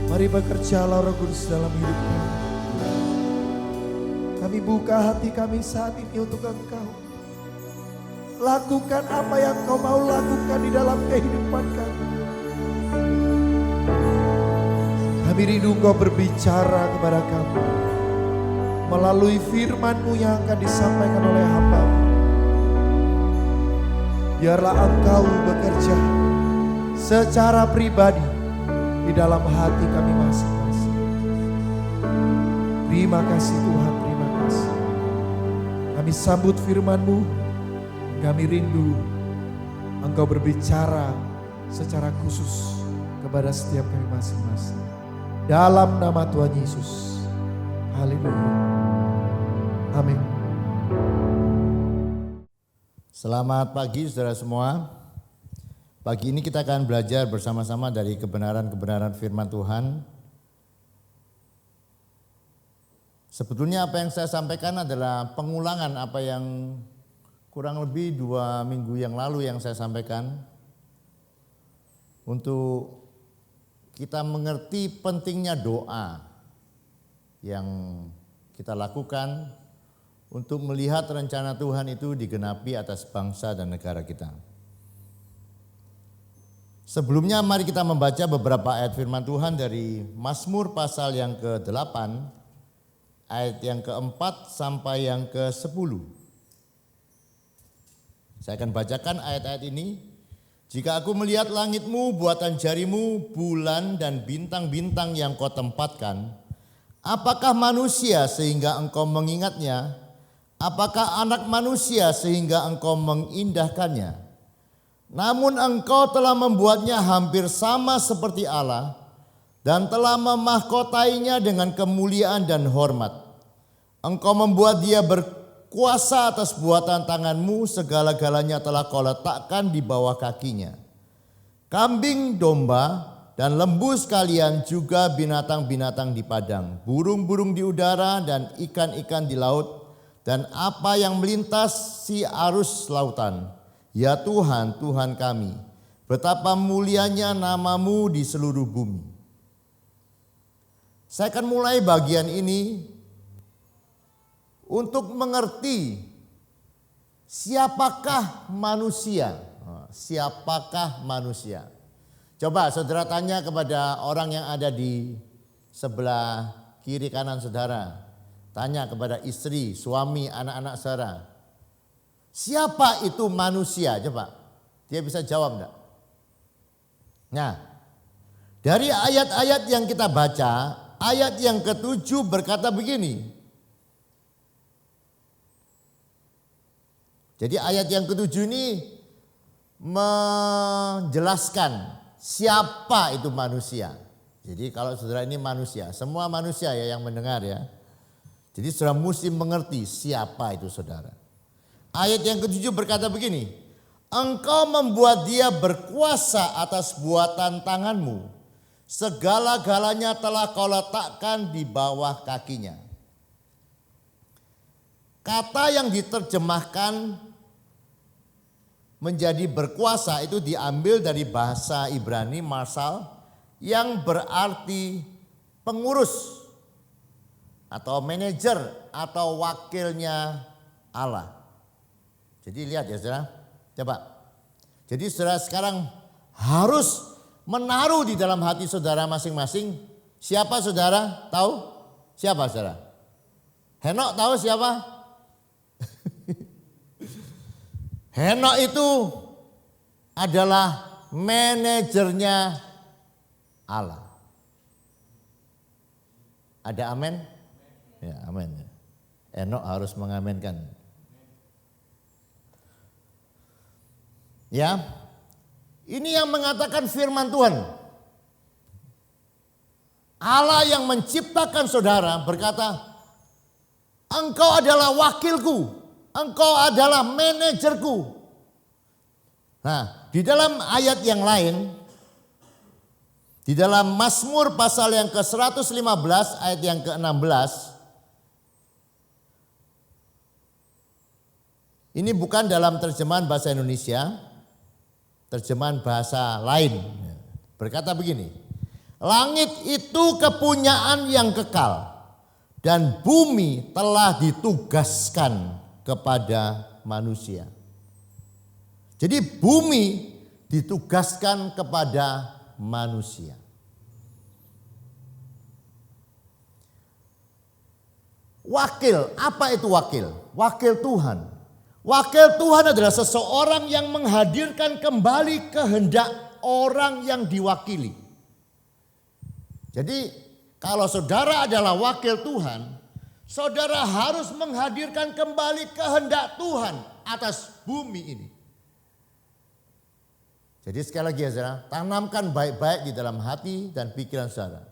Speaker 2: Mari bekerjalah Roh Kudus dalam hidup kami. Kami buka hati kami saat ini untuk Engkau. Lakukan apa yang Kau mau lakukan di dalam kehidupan kami. Kami rindu Engkau berbicara kepada kami melalui firman-Mu yang akan disampaikan oleh hamba-Mu. Biarlah Engkau bekerja secara pribadi di dalam hati kami masing-masing. Terima kasih Tuhan, terima kasih. Kami sambut firman-Mu, kami rindu Engkau berbicara secara khusus kepada setiap kami masing-masing. Dalam nama Tuhan Yesus. Haleluya. Amin.
Speaker 1: Selamat pagi saudara semua. Pagi ini kita akan belajar bersama-sama dari kebenaran-kebenaran firman Tuhan. Sebetulnya apa yang saya sampaikan adalah pengulangan apa yang kurang lebih 2 minggu yang lalu yang saya sampaikan. Untuk kita mengerti pentingnya doa yang kita lakukan untuk melihat rencana Tuhan itu digenapi atas bangsa dan negara kita. Sebelumnya mari kita membaca beberapa ayat firman Tuhan dari Mazmur pasal yang ke-8, ayat yang ke-4 sampai yang ke-10. Saya akan bacakan ayat-ayat ini. Jika aku melihat langit-Mu, buatan jari-Mu, bulan dan bintang-bintang yang Kau tempatkan, apakah manusia sehingga Engkau mengingatnya? Apakah anak manusia sehingga Engkau mengindahkannya? Namun Engkau telah membuatnya hampir sama seperti Allah dan telah memahkotainya dengan kemuliaan dan hormat. Engkau membuat dia berkuasa atas buatan tangan-Mu, segala-galanya telah Kau letakkan di bawah kakinya. Kambing, domba, dan lembu sekalian, juga binatang-binatang di padang, burung-burung di udara dan ikan-ikan di laut, dan apa yang melintasi arus lautan. Ya Tuhan, Tuhan kami, betapa mulianya nama-Mu di seluruh bumi. Saya akan mulai bagian ini untuk mengerti siapakah manusia. Siapakah manusia? Coba saudara tanya kepada orang yang ada di sebelah kiri kanan saudara. Tanya kepada istri, suami, anak-anak saudara. Siapa itu manusia? Coba, dia bisa jawab enggak? Nah, dari ayat-ayat yang kita baca, ayat yang ke-7 berkata begini. Jadi ayat yang ke-7 ini menjelaskan siapa itu manusia. Jadi kalau saudara ini manusia, semua manusia ya yang mendengar ya. Jadi saudara mesti mengerti siapa itu saudara. Ayat yang ke-7 berkata begini, Engkau membuat dia berkuasa atas buatan tangan-Mu, segala-galanya telah Kau letakkan di bawah kakinya. Kata yang diterjemahkan menjadi berkuasa itu diambil dari bahasa Ibrani marsal yang berarti pengurus atau manajer atau wakilnya Allah. Jadi lihat ya saudara, coba. Jadi saudara sekarang harus menaruh di dalam hati saudara masing-masing. Siapa saudara? Tahu? Siapa saudara? Henok tahu siapa? Henok itu adalah manajernya Allah. Ada amin? Ya, amin. Henok harus mengamenkan. Ya, ini yang mengatakan firman Tuhan. Allah yang menciptakan saudara berkata, engkau adalah wakilku, engkau adalah manajerku. Nah, di dalam ayat yang lain, di dalam Mazmur pasal yang ke-115 ayat yang ke-16, ini bukan dalam terjemahan bahasa Indonesia, terjemahan bahasa lain. Berkata begini, langit itu kepunyaan yang kekal dan bumi telah ditugaskan kepada manusia. Jadi bumi ditugaskan kepada manusia. Wakil, apa itu wakil? Wakil Tuhan. Wakil Tuhan adalah seseorang yang menghadirkan kembali kehendak orang yang diwakili. Jadi kalau saudara adalah wakil Tuhan, saudara harus menghadirkan kembali kehendak Tuhan atas bumi ini. Jadi sekali lagi ya saudara, tanamkan baik-baik di dalam hati dan pikiran saudara.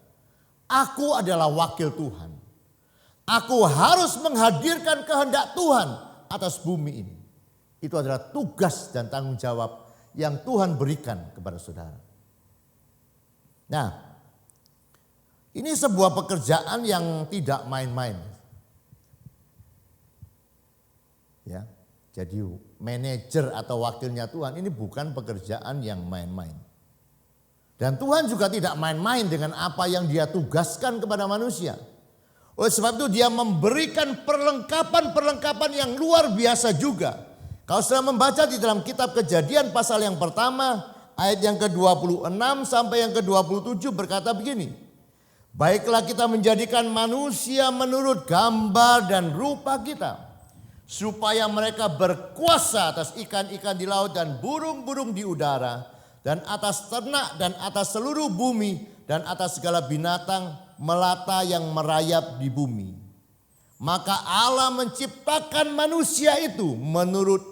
Speaker 1: Aku adalah wakil Tuhan. Aku harus menghadirkan kehendak Tuhan atas bumi ini. Itu adalah tugas dan tanggung jawab yang Tuhan berikan kepada saudara. Nah, ini sebuah pekerjaan yang tidak main-main. Ya, jadi manajer atau wakilnya Tuhan ini bukan pekerjaan yang main-main. Dan Tuhan juga tidak main-main dengan apa yang Dia tugaskan kepada manusia. Oleh sebab itu Dia memberikan perlengkapan-perlengkapan yang luar biasa juga. Kalau sudah membaca di dalam kitab Kejadian pasal yang pertama ayat yang ke-26 sampai yang ke-27 berkata begini. Baiklah kita menjadikan manusia menurut gambar dan rupa kita. Supaya mereka berkuasa atas ikan-ikan di laut dan burung-burung di udara. Dan atas ternak dan atas seluruh bumi dan atas segala binatang melata yang merayap di bumi. Maka Allah menciptakan manusia itu menurut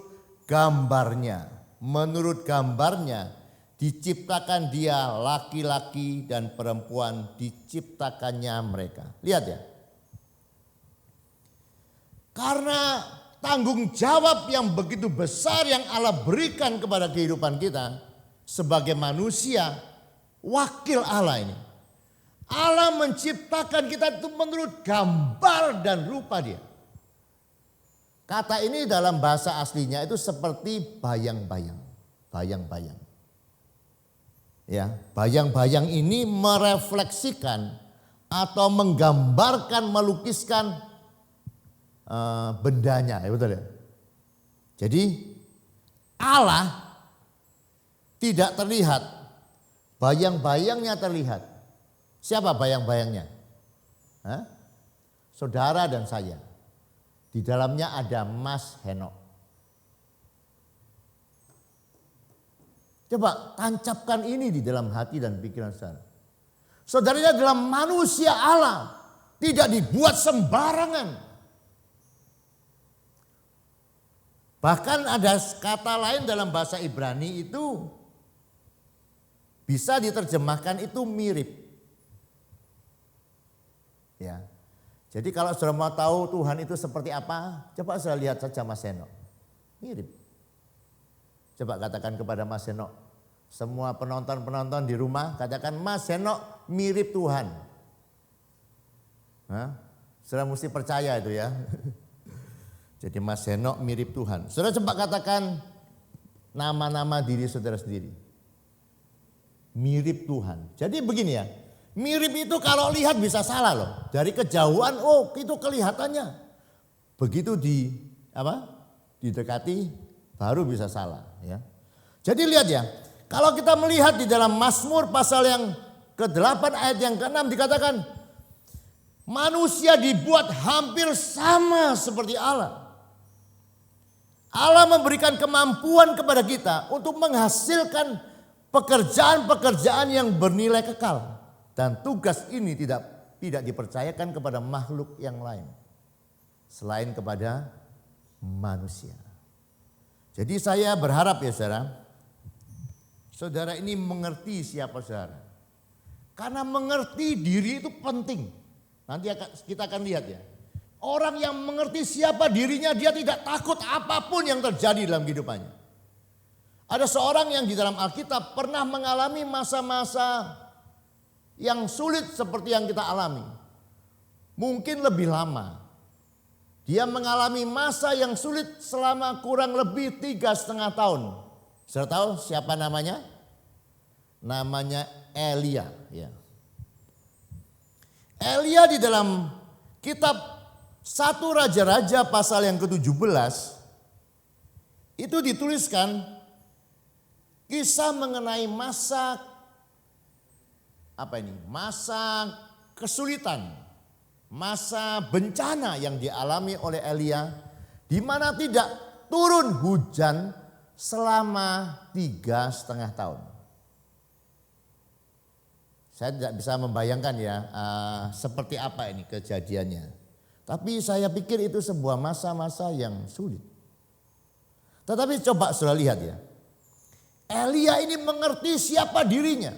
Speaker 1: gambarnya. Menurut gambarnya diciptakan dia laki-laki dan perempuan diciptakannya mereka. Lihat ya. Karena tanggung jawab yang begitu besar yang Allah berikan kepada kehidupan kita sebagai manusia, wakil Allah ini. Allah menciptakan kita itu menurut gambar dan rupa Dia. Kata ini dalam bahasa aslinya itu seperti bayang-bayang. Bayang-bayang. Ya, bayang-bayang ini merefleksikan atau menggambarkan, melukiskan bendanya, ya betul ya. Jadi Allah tidak terlihat, bayang-bayangnya terlihat. Siapa bayang-bayangnya? Saudara dan saya. Di dalamnya ada Mas Henok. Coba tancapkan ini di dalam hati dan pikiran saudara. Saudara ini adalah manusia Allah. Tidak dibuat sembarangan. Bahkan ada kata lain dalam bahasa Ibrani itu bisa diterjemahkan itu mirip. Ya. Jadi kalau saudara mau tahu Tuhan itu seperti apa, coba saudara lihat saja Mas Henok. Mirip. Coba katakan kepada Mas Henok, semua penonton-penonton di rumah katakan Mas Henok mirip Tuhan. Saudara mesti percaya itu ya. Jadi Mas Henok mirip Tuhan. Saudara coba katakan nama-nama diri saudara sendiri. Mirip Tuhan. Jadi begini ya. Mirip itu kalau lihat bisa salah loh. Dari kejauhan, oh itu kelihatannya. Begitu didekati baru bisa salah ya. Jadi lihat ya, Kalau kita melihat di dalam Mazmur pasal yang ke-8 ayat yang ke-6 dikatakan, manusia dibuat hampir sama seperti Allah. Allah memberikan kemampuan kepada kita untuk menghasilkan pekerjaan-pekerjaan yang bernilai kekal. Dan tugas ini tidak dipercayakan kepada makhluk yang lain selain kepada manusia. Jadi saya berharap ya saudara ini mengerti siapa saudara. Karena mengerti diri itu penting. Nanti kita akan lihat ya. Orang yang mengerti siapa dirinya, dia tidak takut apapun yang terjadi dalam kehidupannya. Ada seorang yang di dalam Alkitab pernah mengalami masa-masa yang sulit seperti yang kita alami. Mungkin lebih lama. Dia mengalami masa yang sulit selama kurang lebih 3,5 tahun. Saudara tahu siapa namanya? Namanya Elia. Ya. Elia di dalam kitab 1 Raja-Raja pasal yang ke-17 itu dituliskan kisah mengenai masa kesulitan, masa bencana yang dialami oleh Elia, di mana tidak turun hujan selama 3,5 tahun. Saya tidak bisa membayangkan ya seperti apa ini kejadiannya. Tapi saya pikir itu sebuah masa-masa yang sulit. Tetapi coba saudara lihat ya. Elia ini mengerti siapa dirinya.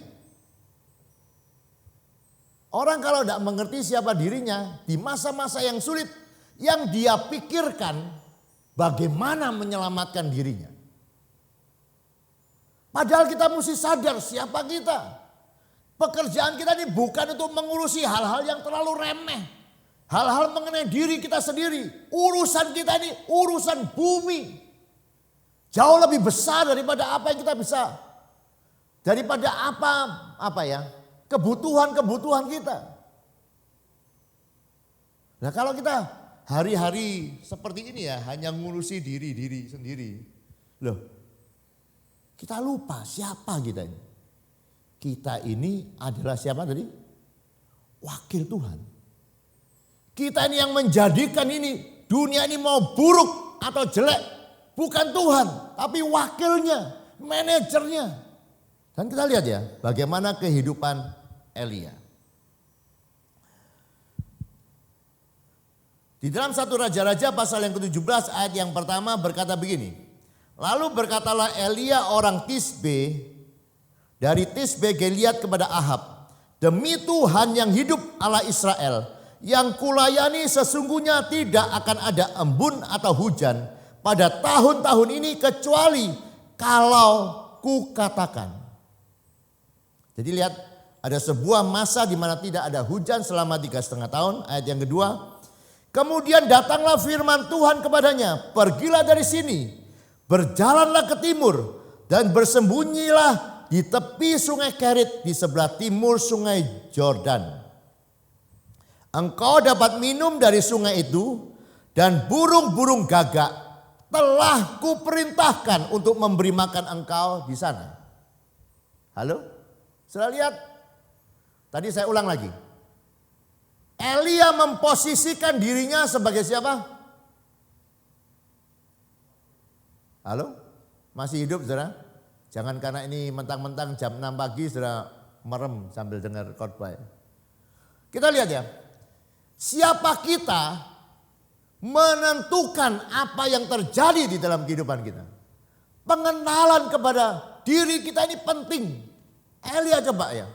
Speaker 1: Orang kalau tidak mengerti siapa dirinya di masa-masa yang sulit, yang dia pikirkan bagaimana menyelamatkan dirinya. Padahal kita mesti sadar siapa kita. Pekerjaan kita ini bukan untuk mengurusi hal-hal yang terlalu remeh. Hal-hal mengenai diri kita sendiri. Urusan kita ini urusan bumi. Jauh lebih besar daripada apa yang kita bisa. Daripada kebutuhan-kebutuhan kita. Nah kalau kita hari-hari seperti ini ya hanya ngurusi diri sendiri. Loh, kita lupa siapa kita ini. Kita ini adalah siapa tadi? Wakil Tuhan. Kita ini yang menjadikan ini dunia ini mau buruk atau jelek. Bukan Tuhan tapi wakilnya, manajernya. Dan kita lihat ya bagaimana kehidupan Elia. Di dalam 1 Raja-Raja pasal yang ke-17 ayat yang pertama berkata begini. Lalu berkatalah Elia orang Tisbe dari Tisbe Gilead kepada Ahab. Demi Tuhan yang hidup Allah Israel, yang kulayani sesungguhnya tidak akan ada embun atau hujan pada tahun-tahun ini kecuali kalau kukatakan. Jadi lihat ada sebuah masa di mana tidak ada hujan selama 3,5 tahun. Ayat yang kedua. Kemudian datanglah firman Tuhan kepadanya. Pergilah dari sini. Berjalanlah ke timur. Dan bersembunyilah di tepi sungai Kerit di sebelah timur sungai Jordan. Engkau dapat minum dari sungai itu dan burung-burung gagak telah kuperintahkan untuk memberi makan engkau di sana. Halo? Sudah lihat? Tadi saya ulang lagi. Elia memposisikan dirinya sebagai siapa? Halo? Masih hidup saudara? Jangan karena ini mentang-mentang jam 6 pagi saudara merem sambil dengar khotbah. Kita lihat ya. Siapa kita menentukan apa yang terjadi di dalam kehidupan kita. Pengenalan kepada diri kita ini penting. Elia coba ya.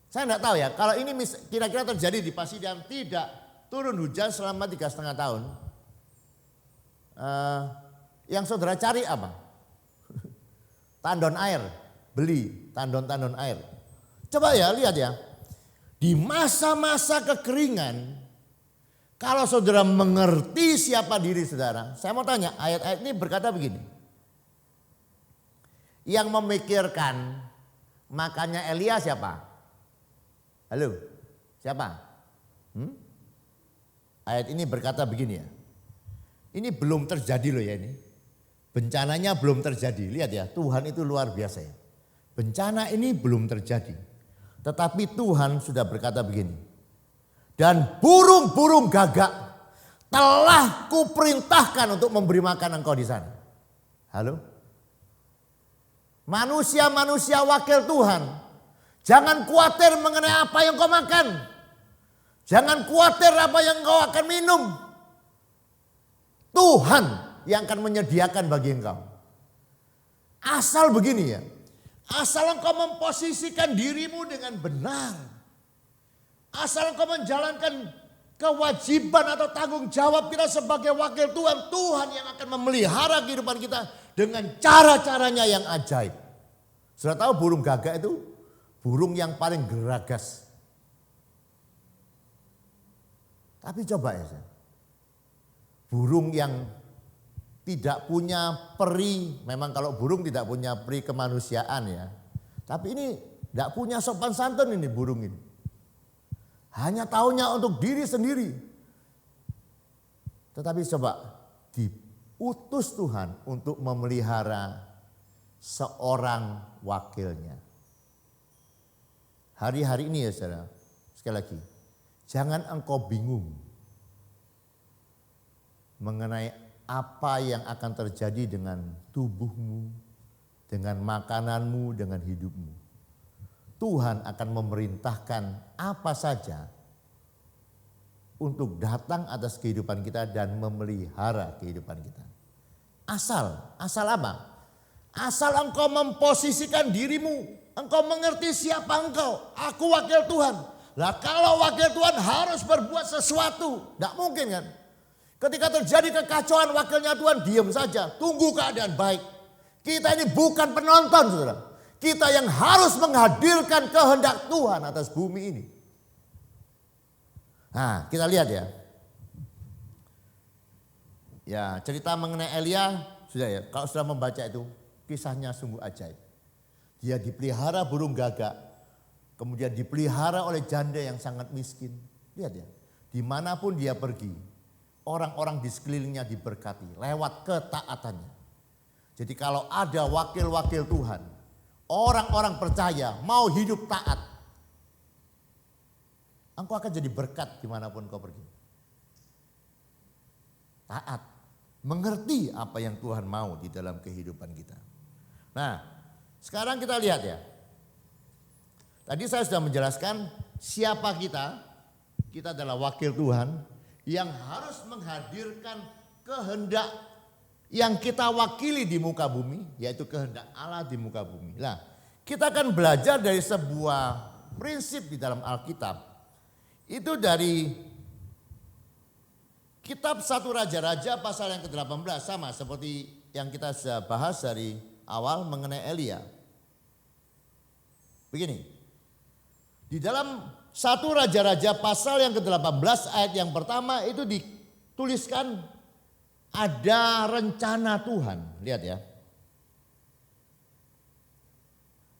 Speaker 1: Saya enggak tahu ya, kalau ini kira-kira terjadi di Pasidam tidak turun hujan selama 3,5 tahun. Yang saudara cari apa? Tandon air, beli tandon-tandon air. Coba ya lihat ya. Di masa-masa kekeringan, kalau saudara mengerti siapa diri saudara, saya mau tanya, ayat-ayat ini berkata begini. Yang memikirkan makannya Elia siapa? Halo, siapa? Ayat ini berkata begini ya. Ini belum terjadi loh ya ini. Bencananya belum terjadi. Lihat ya, Tuhan itu luar biasa ya. Bencana ini belum terjadi. Tetapi Tuhan sudah berkata begini. Dan burung-burung gagak telah kuperintahkan untuk memberi makan engkau di sana. Halo? Manusia-manusia wakil Tuhan. Jangan khawatir mengenai apa yang kau makan. Jangan khawatir apa yang kau akan minum. Tuhan yang akan menyediakan bagi engkau. Asal begini ya. Asal engkau memposisikan dirimu dengan benar. Asal engkau menjalankan kewajiban atau tanggung jawab kita sebagai wakil Tuhan. Tuhan yang akan memelihara kehidupan kita dengan cara-caranya yang ajaib. Sudah tahu burung gagak itu burung yang paling geragas. Tapi coba ya, burung yang tidak punya peri, memang kalau burung tidak punya peri kemanusiaan ya. Tapi ini tidak punya sopan santun ini burung ini. Hanya taunya untuk diri sendiri. Tetapi coba diutus Tuhan untuk memelihara seorang wakilnya. Hari-hari ini ya saudara, sekali lagi, jangan engkau bingung mengenai apa yang akan terjadi dengan tubuhmu, dengan makananmu, dengan hidupmu. Tuhan akan memerintahkan apa saja untuk datang atas kehidupan kita dan memelihara kehidupan kita. Asal apa? Asal engkau memposisikan dirimu, engkau mengerti siapa engkau. Aku wakil Tuhan. Lah kalau wakil Tuhan harus berbuat sesuatu, tidak mungkin kan? Ketika terjadi kekacauan wakilnya Tuhan diam saja, tunggu keadaan baik. Kita ini bukan penonton saudara. Kita yang harus menghadirkan kehendak Tuhan atas bumi ini. Nah kita lihat ya. Ya cerita mengenai Elia sudah ya. Kalau sudah membaca itu kisahnya sungguh ajaib. Dia dipelihara burung gagak. Kemudian dipelihara oleh janda yang sangat miskin. Lihat ya. Dimanapun dia pergi. Orang-orang di sekelilingnya diberkati lewat ketaatannya. Jadi kalau ada wakil-wakil Tuhan, orang-orang percaya mau hidup taat, engkau akan jadi berkat dimanapun kau pergi. Taat, mengerti apa yang Tuhan mau di dalam kehidupan kita. Nah, sekarang kita lihat ya. Tadi saya sudah menjelaskan siapa kita. Kita adalah wakil Tuhan yang harus menghadirkan kehendak yang kita wakili di muka bumi, yaitu kehendak Allah di muka bumi. Nah, kita akan belajar dari sebuah prinsip di dalam Alkitab. Itu dari kitab 1 Raja-Raja pasal yang ke-18, sama seperti yang kita sudah bahas dari awal mengenai Elia. Begini, di dalam 1 Raja-Raja pasal yang ke-18 ayat yang pertama itu dituliskan ada rencana Tuhan. Lihat ya.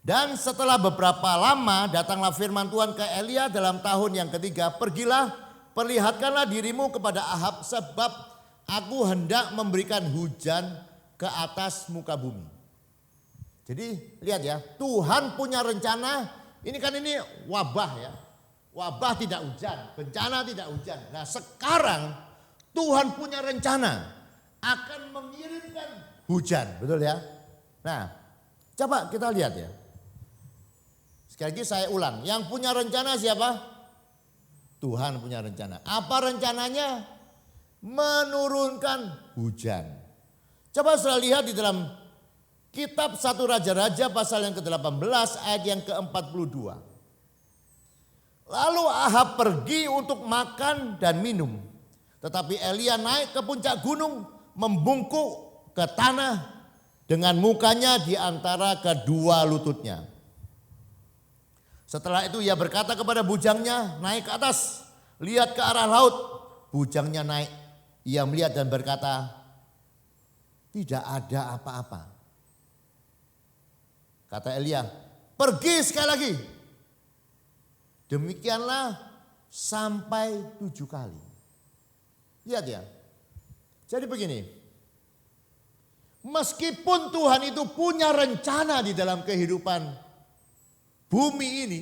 Speaker 1: Dan setelah beberapa lama datanglah firman Tuhan ke Elia dalam tahun yang ketiga. Pergilah, perlihatkanlah dirimu kepada Ahab sebab aku hendak memberikan hujan ke atas muka bumi. Jadi lihat ya, Tuhan punya rencana. Ini kan ini wabah ya. Wabah tidak hujan, bencana tidak hujan. Nah sekarang Tuhan punya rencana akan mengirimkan hujan, betul ya? Nah coba kita lihat ya. Sekali lagi saya ulang, yang punya rencana siapa? Tuhan punya rencana. Apa rencananya? Menurunkan hujan. Coba saudara lihat di dalam kitab 1 Raja-Raja pasal yang ke-18 ayat yang ke-42. Lalu Ahab pergi untuk makan dan minum. Tetapi Elia naik ke puncak gunung, membungkuk ke tanah dengan mukanya di antara kedua lututnya. Setelah itu ia berkata kepada bujangnya, naik ke atas, lihat ke arah laut. Bujangnya naik, ia melihat dan berkata, tidak ada apa-apa. Kata Elia, pergi sekali lagi. Demikianlah sampai 7 kali. Lihat ya. Jadi begini. Meskipun Tuhan itu punya rencana di dalam kehidupan bumi ini,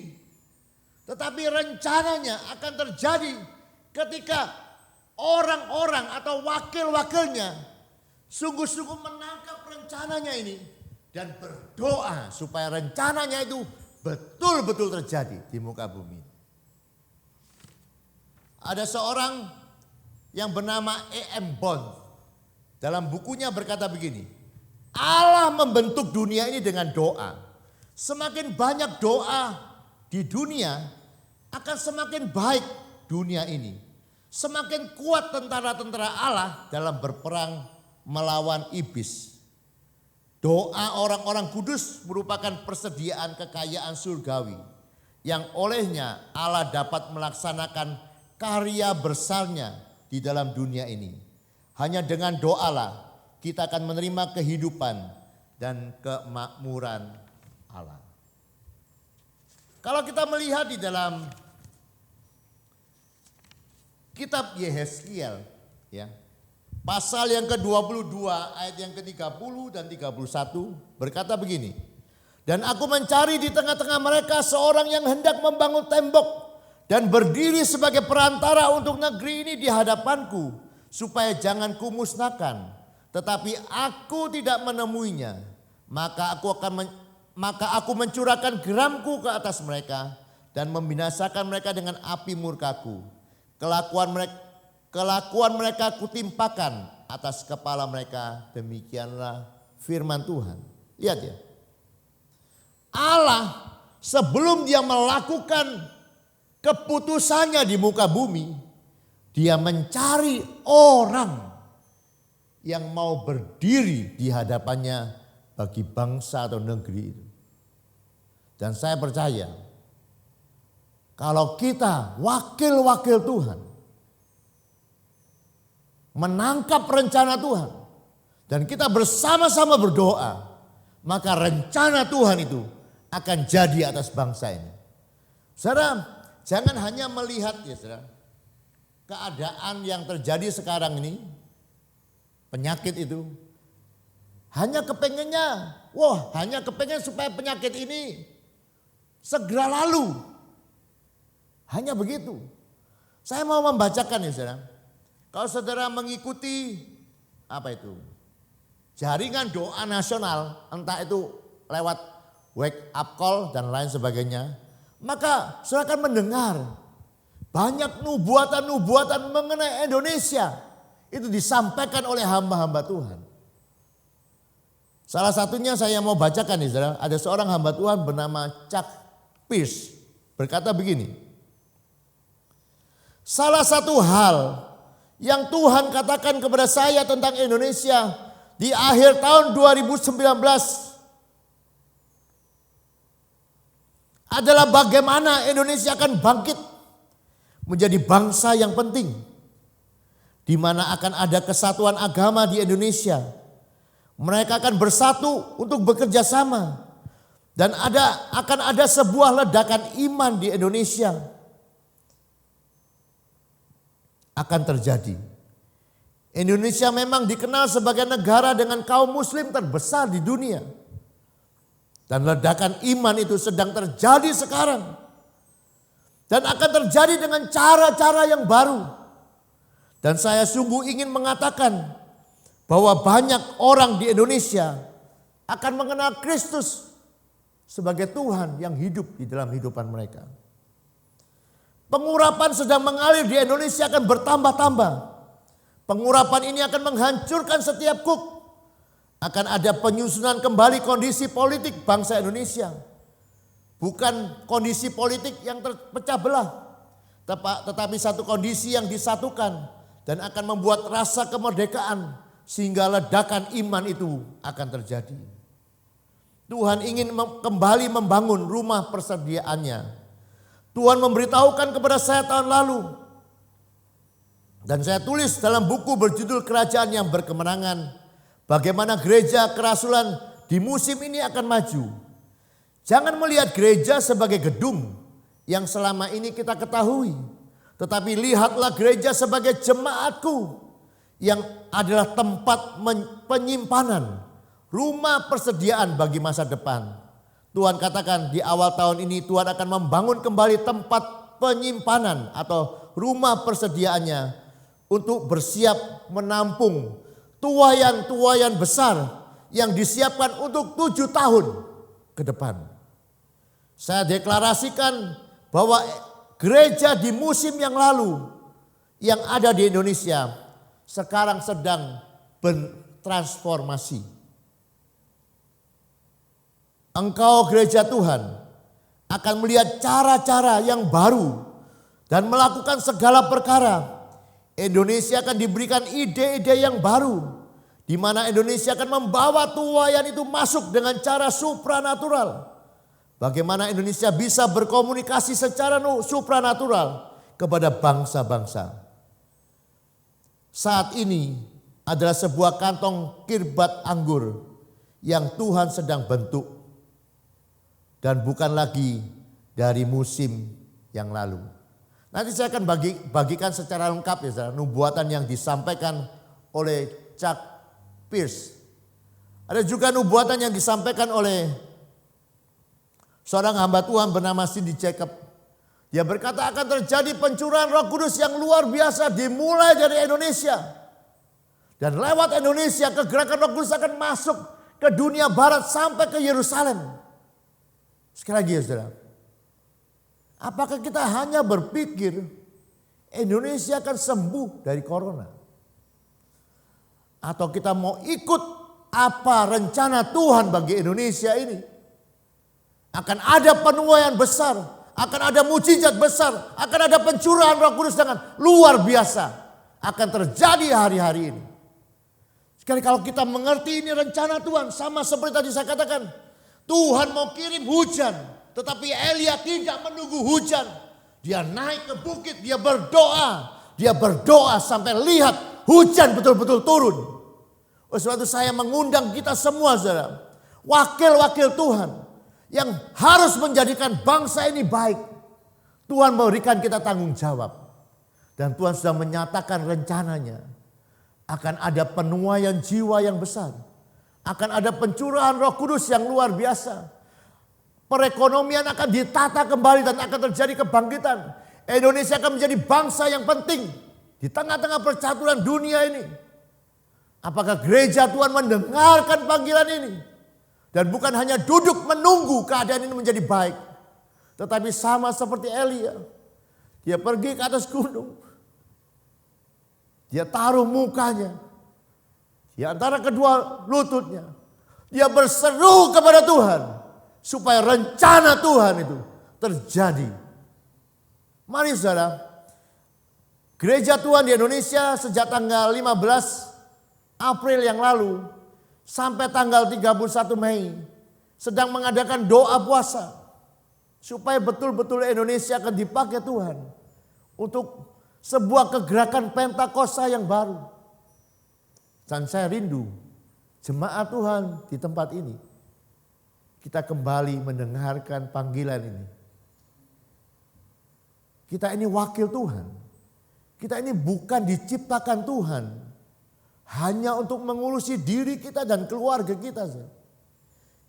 Speaker 1: tetapi rencananya akan terjadi ketika orang-orang atau wakil-wakilnya sungguh-sungguh menangkap rencananya ini dan berdoa supaya rencananya itu betul-betul terjadi di muka bumi. Ada seorang yang bernama E.M. Bounds dalam bukunya berkata begini, Allah membentuk dunia ini dengan doa. Semakin banyak doa di dunia, akan semakin baik dunia ini. Semakin kuat tentara-tentara Allah dalam berperang melawan iblis. Doa orang-orang kudus merupakan persediaan kekayaan surgawi yang olehnya Allah dapat melaksanakan karya besarnya di dalam dunia ini. Hanya dengan doalah kita akan menerima kehidupan dan kemakmuran Allah. Kalau kita melihat di dalam kitab Yehezkiel, ya, pasal yang ke-22 ayat yang ke-30 dan 31 berkata begini. Dan aku mencari di tengah-tengah mereka seorang yang hendak membangun tembok dan berdiri sebagai perantara untuk negeri ini di hadapanku, supaya jangan kumusnahkan. Tetapi aku tidak menemuinya, maka aku mencurahkan geramku ke atas mereka dan membinasakan mereka dengan api murkaku. Kelakuan mereka kutimpakan atas kepala mereka. Demikianlah firman Tuhan. Lihat ya. Allah sebelum dia melakukan keputusannya di muka bumi, dia mencari orang yang mau berdiri di hadapannya bagi bangsa atau negeri itu. Dan saya percaya kalau kita wakil-wakil Tuhan menangkap rencana Tuhan dan kita bersama-sama berdoa, maka rencana Tuhan itu akan jadi atas bangsa ini. Saudara, jangan hanya melihat ya saudara, keadaan yang terjadi sekarang ini, penyakit itu. Hanya kepengennya, hanya kepengen supaya penyakit ini segera lalu. Hanya begitu. Saya mau membacakan ya saudara. Kalau saudara mengikuti jaringan doa nasional, entah itu lewat wake up call dan lain sebagainya, maka saudara akan mendengar banyak nubuatan-nubuatan mengenai Indonesia. Itu disampaikan oleh hamba-hamba Tuhan. Salah satunya saya mau bacakan nih saudara. Ada seorang hamba Tuhan bernama Chuck Pierce berkata begini. Salah satu hal yang Tuhan katakan kepada saya tentang Indonesia di akhir tahun 2019 adalah bagaimana Indonesia akan bangkit menjadi bangsa yang penting, di mana akan ada kesatuan agama di Indonesia. Mereka akan bersatu untuk bekerja sama. Dan akan ada sebuah ledakan iman di Indonesia. Akan terjadi. Indonesia memang dikenal sebagai negara dengan kaum muslim terbesar di dunia. Dan ledakan iman itu sedang terjadi sekarang. Dan akan terjadi dengan cara-cara yang baru. Dan saya sungguh ingin mengatakan bahwa banyak orang di Indonesia akan mengenal Kristus sebagai Tuhan yang hidup di dalam kehidupan mereka. Pengurapan sedang mengalir di Indonesia akan bertambah-tambah. Pengurapan ini akan menghancurkan setiap kuk. Akan ada penyusunan kembali kondisi politik bangsa Indonesia. Bukan kondisi politik yang terpecah belah, tetapi satu kondisi yang disatukan dan akan membuat rasa kemerdekaan sehingga ledakan iman itu akan terjadi. Tuhan ingin kembali membangun rumah persediaannya. Tuhan memberitahukan kepada saya tahun lalu dan saya tulis dalam buku berjudul Kerajaan yang Berkemenangan, bagaimana gereja kerasulan di musim ini akan maju. Jangan melihat gereja sebagai gedung yang selama ini kita ketahui. Tetapi lihatlah gereja sebagai jemaatku yang adalah tempat penyimpanan rumah persediaan bagi masa depan. Tuhan katakan di awal tahun ini Tuhan akan membangun kembali tempat penyimpanan atau rumah persediaannya untuk bersiap menampung tuaian-tuaian besar yang disiapkan untuk 7 tahun ke depan. Saya deklarasikan bahwa gereja di musim yang lalu yang ada di Indonesia sekarang sedang bertransformasi. Engkau gereja Tuhan akan melihat cara-cara yang baru dan melakukan segala perkara. Indonesia akan diberikan ide-ide yang baru, di mana Indonesia akan membawa tuaian itu masuk dengan cara supranatural. Bagaimana Indonesia bisa berkomunikasi secara supranatural kepada bangsa-bangsa. Saat ini adalah sebuah kantong kirbat anggur yang Tuhan sedang bentuk. Dan bukan lagi dari musim yang lalu. Nanti saya akan bagikan secara lengkap ya saudara, nubuatan yang disampaikan oleh Chuck Pierce. Ada juga nubuatan yang disampaikan oleh seorang hamba Tuhan bernama Cindy Jacob. Dia berkata akan terjadi pencurahan Roh Kudus yang luar biasa dimulai dari Indonesia. Dan lewat Indonesia kegerakan Roh Kudus akan masuk ke dunia barat sampai ke Yerusalem. Sekali lagi ya saudara, apakah kita hanya berpikir Indonesia akan sembuh dari corona? Atau kita mau ikut apa rencana Tuhan bagi Indonesia ini? Akan ada penuaian besar, akan ada mujizat besar, akan ada pencurahan Roh Kudus dengan luar biasa. Akan terjadi hari-hari ini. Sekali kalau kita mengerti ini rencana Tuhan, sama seperti tadi saya katakan, Tuhan mau kirim hujan, tetapi Elia tidak menunggu hujan. Dia naik ke bukit, dia berdoa sampai lihat hujan betul-betul turun. Oleh sebab itu saya mengundang kita semua saudara, wakil-wakil Tuhan yang harus menjadikan bangsa ini baik. Tuhan memberikan kita tanggung jawab. Dan Tuhan sudah menyatakan rencananya. Akan ada penuaian jiwa yang besar. Akan ada pencurahan Roh Kudus yang luar biasa. Perekonomian akan ditata kembali dan akan terjadi kebangkitan. Indonesia akan menjadi bangsa yang penting di tengah-tengah percaturan dunia ini. Apakah gereja Tuhan mendengarkan panggilan ini? Dan bukan hanya duduk menunggu keadaan ini menjadi baik. Tetapi sama seperti Elia. Dia pergi ke atas gunung. Dia taruh mukanya di antara kedua lututnya. Dia berseru kepada Tuhan. Supaya rencana Tuhan itu terjadi. Mari saudara. Gereja Tuhan di Indonesia sejak tanggal 15 April yang lalu. Sampai tanggal 31 Mei. Sedang mengadakan doa puasa. Supaya betul-betul Indonesia akan dipakai Tuhan. Untuk sebuah kegerakan Pentakosta yang baru. Dan saya rindu jemaat Tuhan di tempat ini. Kita kembali mendengarkan panggilan ini. Kita ini wakil Tuhan. Kita ini bukan diciptakan Tuhan. Hanya untuk mengurusi diri kita dan keluarga kita.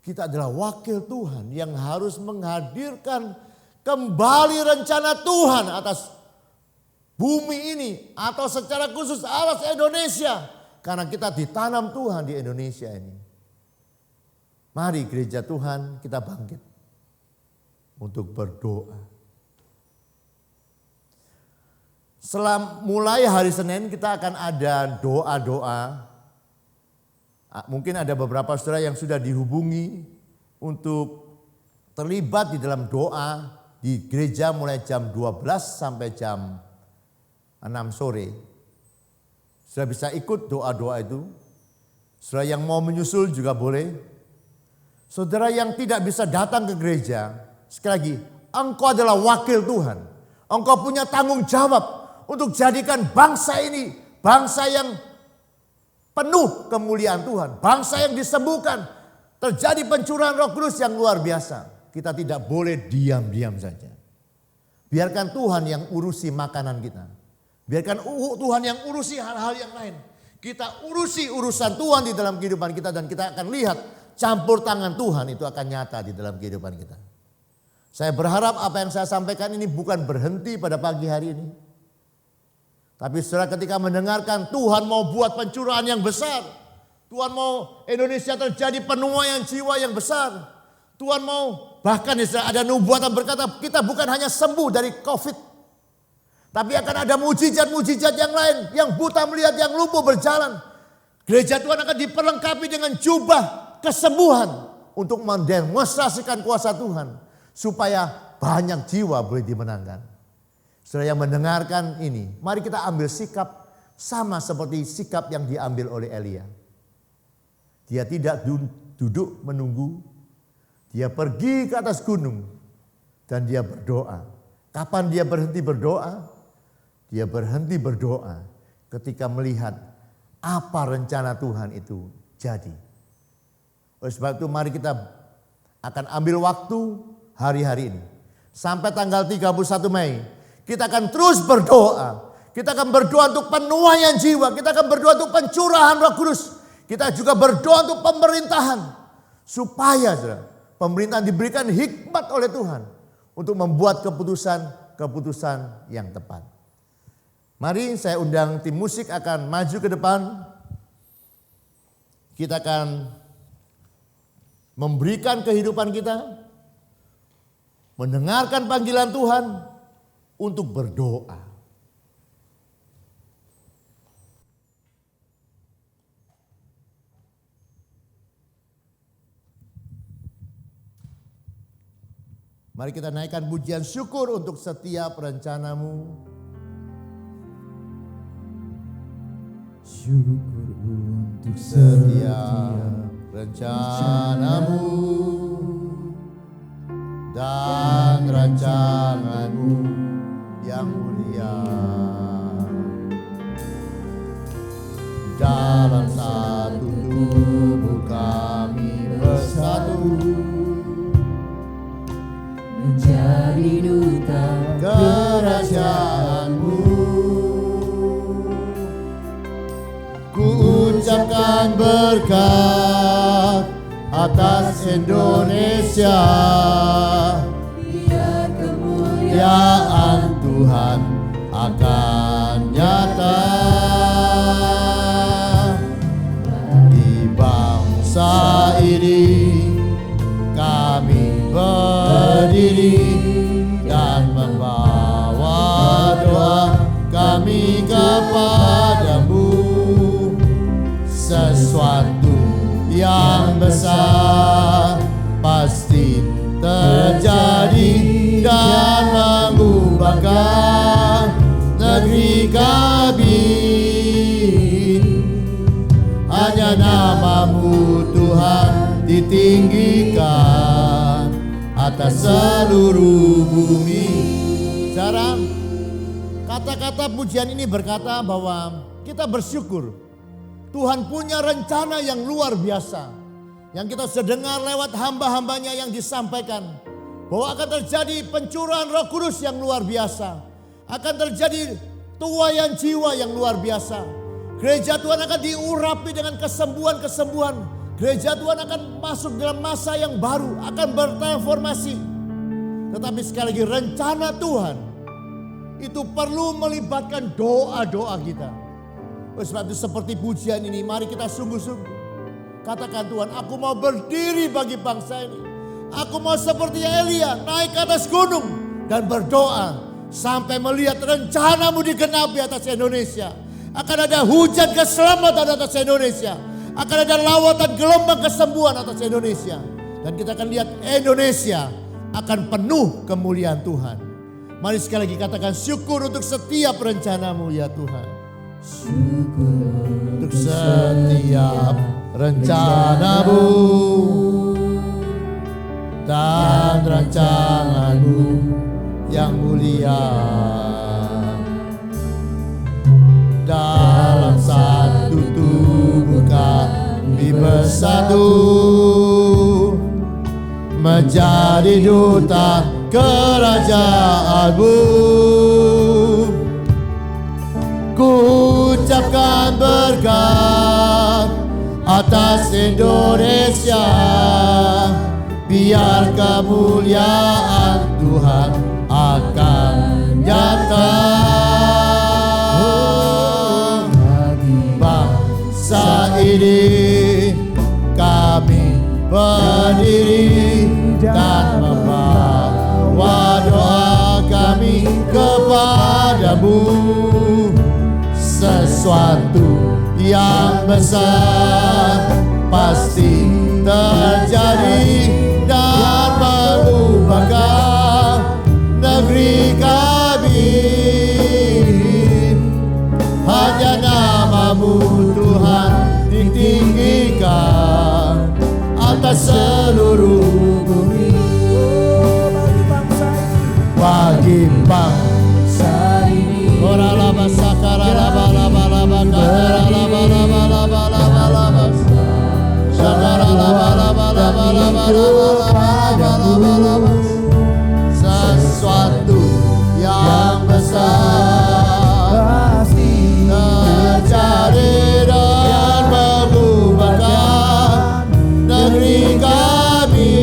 Speaker 1: Kita adalah wakil Tuhan yang harus menghadirkan kembali rencana Tuhan atas bumi ini. Atau secara khusus atas Indonesia. Karena kita ditanam Tuhan di Indonesia ini. Mari gereja Tuhan kita bangkit. Untuk berdoa. Mulai hari Senin kita akan ada doa-doa. Mungkin ada beberapa saudara yang sudah dihubungi. Untuk terlibat di dalam doa. Di gereja mulai jam 12 sampai jam 6 sore. Sudah bisa ikut doa-doa itu. Saudara yang mau menyusul juga boleh. Saudara yang tidak bisa datang ke gereja. Sekali lagi, engkau adalah wakil Tuhan. Engkau punya tanggung jawab untuk jadikan bangsa ini. Bangsa yang penuh kemuliaan Tuhan. Bangsa yang disembuhkan. Terjadi pencurahan Roh Kudus yang luar biasa. Kita tidak boleh diam-diam saja. Biarkan Tuhan yang urusi makanan kita. Biarkan Tuhan yang urusi hal-hal yang lain. Kita urusi urusan Tuhan di dalam kehidupan kita dan kita akan lihat campur tangan Tuhan itu akan nyata di dalam kehidupan kita. Saya berharap apa yang saya sampaikan ini bukan berhenti pada pagi hari ini. Tapi saudara ketika mendengarkan Tuhan mau buat pencurahan yang besar. Tuhan mau Indonesia terjadi penuaian jiwa yang besar. Tuhan mau bahkan ada nubuatan berkata kita bukan hanya sembuh dari COVID. Tapi akan ada mujizat-mujizat yang lain. Yang buta melihat, yang lumpuh berjalan. Gereja Tuhan akan diperlengkapi dengan jubah kesembuhan. Untuk mendemonstrasikan kuasa Tuhan. Supaya banyak jiwa boleh dimenangkan. Saudara yang mendengarkan ini, mari kita ambil sikap sama seperti sikap yang diambil oleh Elia. Dia tidak duduk menunggu, dia pergi ke atas gunung dan dia berdoa. Kapan dia berhenti berdoa? Dia berhenti berdoa ketika melihat apa rencana Tuhan itu jadi. Oleh sebab itu mari kita akan ambil waktu hari-hari ini. Sampai tanggal 31 Mei. Kita akan terus berdoa. Kita akan berdoa untuk penuaian jiwa. Kita akan berdoa untuk pencurahan Roh Kudus. Kita juga berdoa untuk pemerintahan. Supaya pemerintahan diberikan hikmat oleh Tuhan. Untuk membuat keputusan-keputusan yang tepat. Mari saya undang tim musik akan maju ke depan. Kita akan memberikan kehidupan kita. Mendengarkan panggilan Tuhan untuk berdoa. Mari kita naikkan pujian syukur untuk setiap rencanamu.
Speaker 3: Syukur untuk
Speaker 1: Setiap rencanamu dan rancanganmu yang mulia. Dalam satu tubuh kami bersatu
Speaker 3: menjadi duta
Speaker 1: kerajaanmu. Ku ucapkan berkat atas Indonesia.
Speaker 3: biar kemuliaan
Speaker 1: Kemuliaan Tuhan akan nyata di bangsa ini. Kami berdiri dan membawa doa kami kepadamu. Sesuatu yang besar pasti terjadi dan mengubahkan negeri kami. Hanya namamu Tuhan ditinggikan atas seluruh bumi. Saudara, kata-kata pujian ini berkata bahwa kita bersyukur Tuhan punya rencana yang luar biasa. Yang kita sudah dengar lewat hamba-hambanya yang disampaikan. Bahwa akan terjadi pencurahan Roh Kudus yang luar biasa. Akan terjadi tuaian jiwa yang luar biasa. Gereja Tuhan akan diurapi dengan kesembuhan-kesembuhan. Gereja Tuhan akan masuk dalam masa yang baru. Akan bertransformasi. Tetapi sekali lagi rencana Tuhan itu perlu melibatkan doa-doa kita. Oleh sebab itu seperti pujian ini, mari kita sungguh-sungguh. Katakan Tuhan, aku mau berdiri bagi bangsa ini. Aku mau seperti Elia naik ke atas gunung dan berdoa. Sampai melihat rencanamu digenapi atas Indonesia. Akan ada hujan keselamatan atas Indonesia. Akan ada lawatan gelombang kesembuhan atas Indonesia. Dan kita akan lihat Indonesia akan penuh kemuliaan Tuhan. Mari sekali lagi katakan syukur untuk setiap rencanamu ya Tuhan.
Speaker 3: syukur
Speaker 1: Untuk setiap rencanamu dan rancanganmu yang mulia. Dalam satu tubuh kami bersatu menjadi duta kerajaanmu. Ku ucapkan berkat atas Indonesia. Biar kemuliaan Tuhan akan nyata. Bangsa ini kami berdiri dan membawa doa kami kepadamu. Sesuatu yang besar pasti terjadi dan mengubahkan negeri kami. Hanya nama-Mu Tuhan ditinggikan atas seluruh bumi. Bagi bangsa ini, oralaba sakaralaba laba laba karalaba laba laba laba laba sakaralaba laba laba laba laba laba laba. Sesuatu yang besar pasti terjadi dan mengubahkan negeri kami.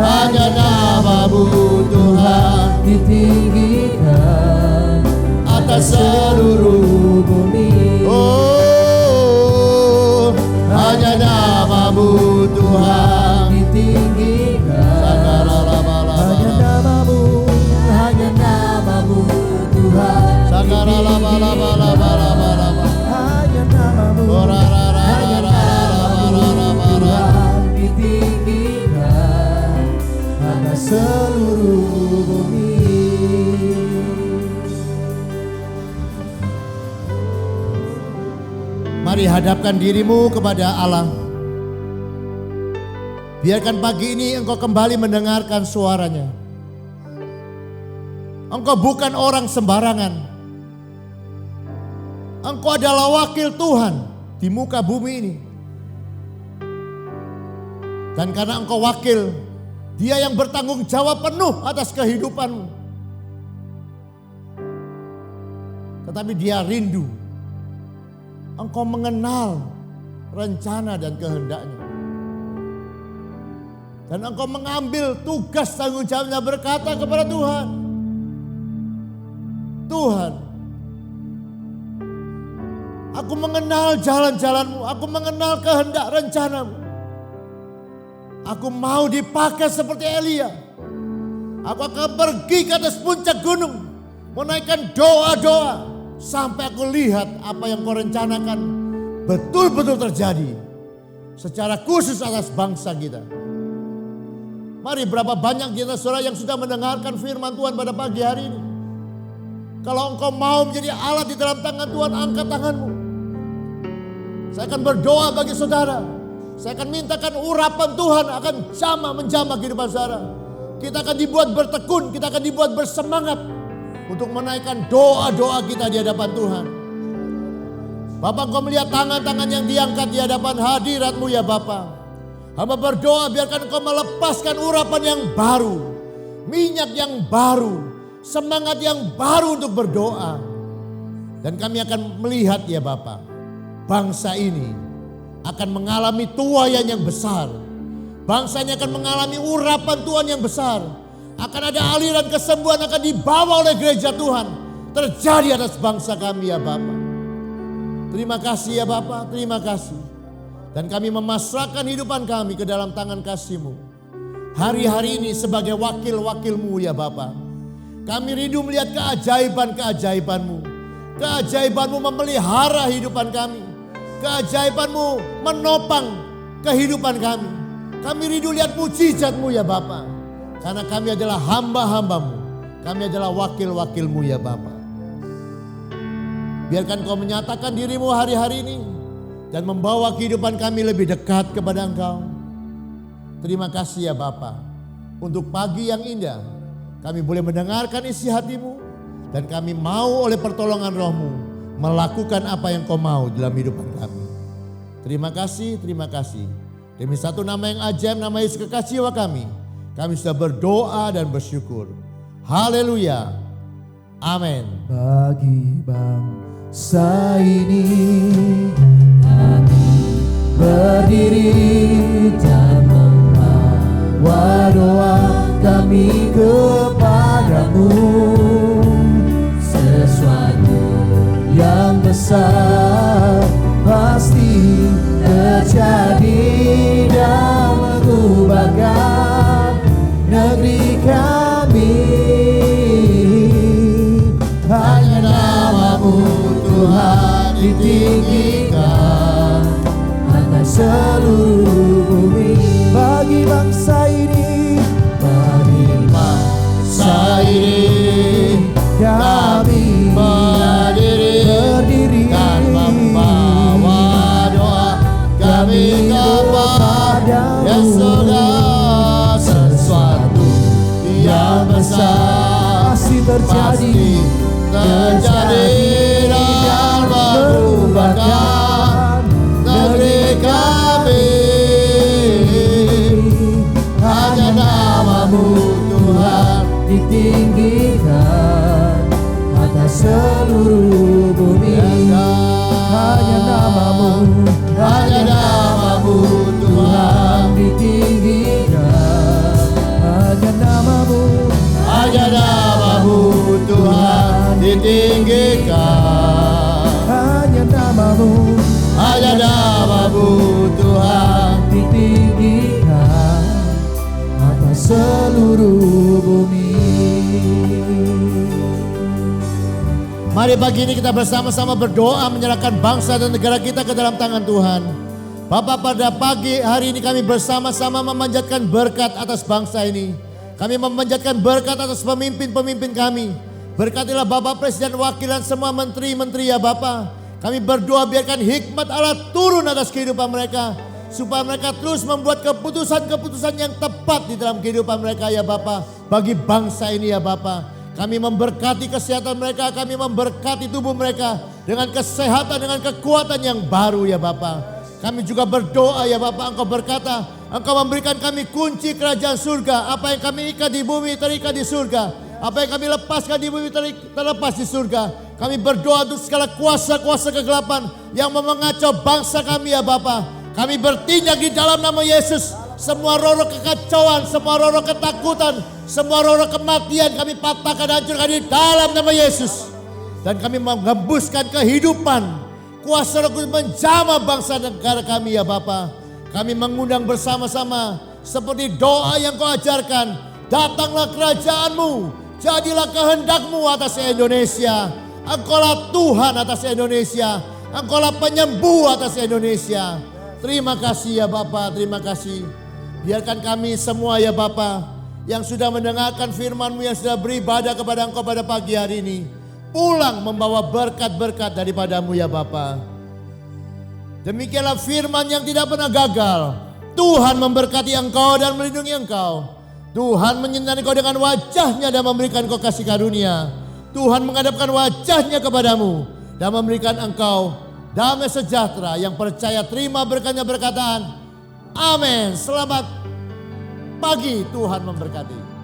Speaker 1: Hanya nama-Mu Tuhan ditinggikan atas seluruh bumi. Oh, hanya nama-Mu Tuhan ditinggikan. Hanya nama-Mu, hanya nama-Mu Tuhan. Hanya nama-Mu, hanya nama-Mu Tuhan ditinggikan atas seluruh bumi. Mari hadapkan dirimu kepada Allah. Biarkan pagi ini engkau kembali mendengarkan suaranya. Engkau bukan orang sembarangan. Engkau adalah wakil Tuhan di muka bumi ini. Dan karena engkau wakil, Dia yang bertanggung jawab penuh atas kehidupanmu. Tetapi Dia rindu engkau mengenal rencana dan kehendaknya. Dan engkau mengambil tugas tanggung jawabnya, berkata kepada Tuhan, Tuhan, aku mengenal jalan-jalan-Mu, aku mengenal kehendak rencana-Mu. Aku mau dipakai seperti Elia. Aku akan pergi ke atas puncak gunung, menaikkan doa-doa sampai aku lihat apa yang Kau rencanakan betul-betul terjadi secara khusus atas bangsa kita. Mari, berapa banyak kita saudara yang sudah mendengarkan firman Tuhan pada pagi hari ini. Kalau engkau mau menjadi alat di dalam tangan Tuhan, angkat tanganmu. Saya akan berdoa bagi saudara. Saya akan mintakan urapan Tuhan akan menjamah kehidupan saudara. Kita akan dibuat bertekun, kita akan dibuat bersemangat untuk menaikkan doa-doa kita di hadapan Tuhan. Bapak, engkau melihat tangan-tangan yang diangkat di hadapan hadirat-Mu ya Bapak. Hamba berdoa biarkan engkau melepaskan urapan yang baru, minyak yang baru, semangat yang baru untuk berdoa. Dan kami akan melihat ya Bapak, bangsa ini akan mengalami tuaian yang besar. Bangsa ini akan mengalami urapan Tuhan yang besar. Akan ada aliran kesembuhan akan dibawa oleh gereja Tuhan terjadi atas bangsa kami ya Bapak. Terima kasih ya Bapak, terima kasih. Dan kami memasrahkan hidupan kami ke dalam tangan kasih-Mu. Hari-hari ini sebagai wakil-wakil-Mu ya Bapa. Kami rindu melihat keajaiban-keajaiban-Mu. Keajaiban-Mu memelihara hidupan kami. Keajaiban-Mu menopang kehidupan kami. Kami rindu lihat mujizat-Mu ya Bapa. Karena kami adalah hamba-hamba-Mu. Kami adalah wakil-wakil-Mu ya Bapa. Biarkan Kau menyatakan diri-Mu hari-hari ini. Dan membawa kehidupan kami lebih dekat kepada Engkau. Terima kasih ya Bapa. Untuk pagi yang indah. Kami boleh mendengarkan isi hati-Mu. Dan kami mau oleh pertolongan Roh-Mu melakukan apa yang Kau mau dalam hidupan kami. Terima kasih, terima kasih. Demi satu nama yang ajaib, nama Yesus kekasih jiwa kami. Kami sudah berdoa dan bersyukur. Haleluya. Amin.
Speaker 2: Bagi bangsa ini kami berdiri dan membawa doa kami kepadamu. Sesuatu yang besar pasti terjadi dan mengubahkan negeri kami. Hanya namamu Tuhan ditinggikan atas seluruh bumi. Bagi bangsa ini, bagi bangsa ini kami berdiri
Speaker 1: dan membawa doa kami kepada Yesus. Sesuatu yang besar
Speaker 2: pasti terjadi
Speaker 1: dan mengubahkan negeri kami. Hanya namamu Tuhan
Speaker 2: ditinggikan atas seluruh bumi. Hanya namamu Tuhan ditinggikan. Hanya namamu
Speaker 1: Tuhan ditinggikan.
Speaker 2: Hanya namamu
Speaker 1: Tuhan
Speaker 2: ditinggikan atas seluruh bumi.
Speaker 1: Mari pagi ini kita bersama-sama berdoa menyerahkan bangsa dan negara kita ke dalam tangan Tuhan. Bapa, pada pagi hari ini kami bersama-sama memanjatkan berkat atas bangsa ini. Kami memanjatkan berkat atas pemimpin-pemimpin kami. Berkatilah Bapak Presiden, wakilan semua menteri-menteri ya Bapak. Kami berdoa biarkan hikmat Allah turun atas kehidupan mereka. Supaya mereka terus membuat keputusan-keputusan yang tepat di dalam kehidupan mereka ya Bapak. Bagi bangsa ini ya Bapak. Kami memberkati kesehatan mereka, kami memberkati tubuh mereka dengan kesehatan, dengan kekuatan yang baru ya Bapak. Kami juga berdoa ya Bapak, Engkau berkata, Engkau memberikan kami kunci kerajaan surga. Apa yang kami ikat di bumi terikat di surga. Apa yang kami lepaskan di bumi terlepas di surga. Kami berdoa untuk segala kuasa-kuasa kegelapan yang mengacau bangsa kami ya Bapak. Kami bertindak di dalam nama Yesus. Semua roh-roh kekacauan, semua roh-roh ketakutan, semua roh-roh kematian kami patahkan, hancurkan di dalam nama Yesus. Dan kami menghembuskan kehidupan. Kuasa Roh Kudus menjamah bangsa negara kami ya Bapa. Kami mengundang bersama-sama seperti doa yang Kau ajarkan. Datanglah kerajaan-Mu, jadilah kehendak-Mu atas Indonesia. Engkaulah Tuhan atas Indonesia. Engkaulah penyembuh atas Indonesia. Terima kasih ya Bapa, terima kasih. Biarkan kami semua ya Bapa yang sudah mendengarkan firman-Mu, yang sudah beribadah kepada Engkau pada pagi hari ini, pulang membawa berkat-berkat daripada-Mu ya Bapa. Demikianlah firman yang tidak pernah gagal. Tuhan memberkati Engkau dan melindungi Engkau. Tuhan menyinari Engkau dengan wajah-Nya dan memberikan Engkau kasih karunia. Tuhan menghadapkan wajah-Nya kepadamu dan memberikan Engkau damai sejahtera. Yang percaya terima berkat-Nya berkataan amin. Selamat pagi, Tuhan memberkati.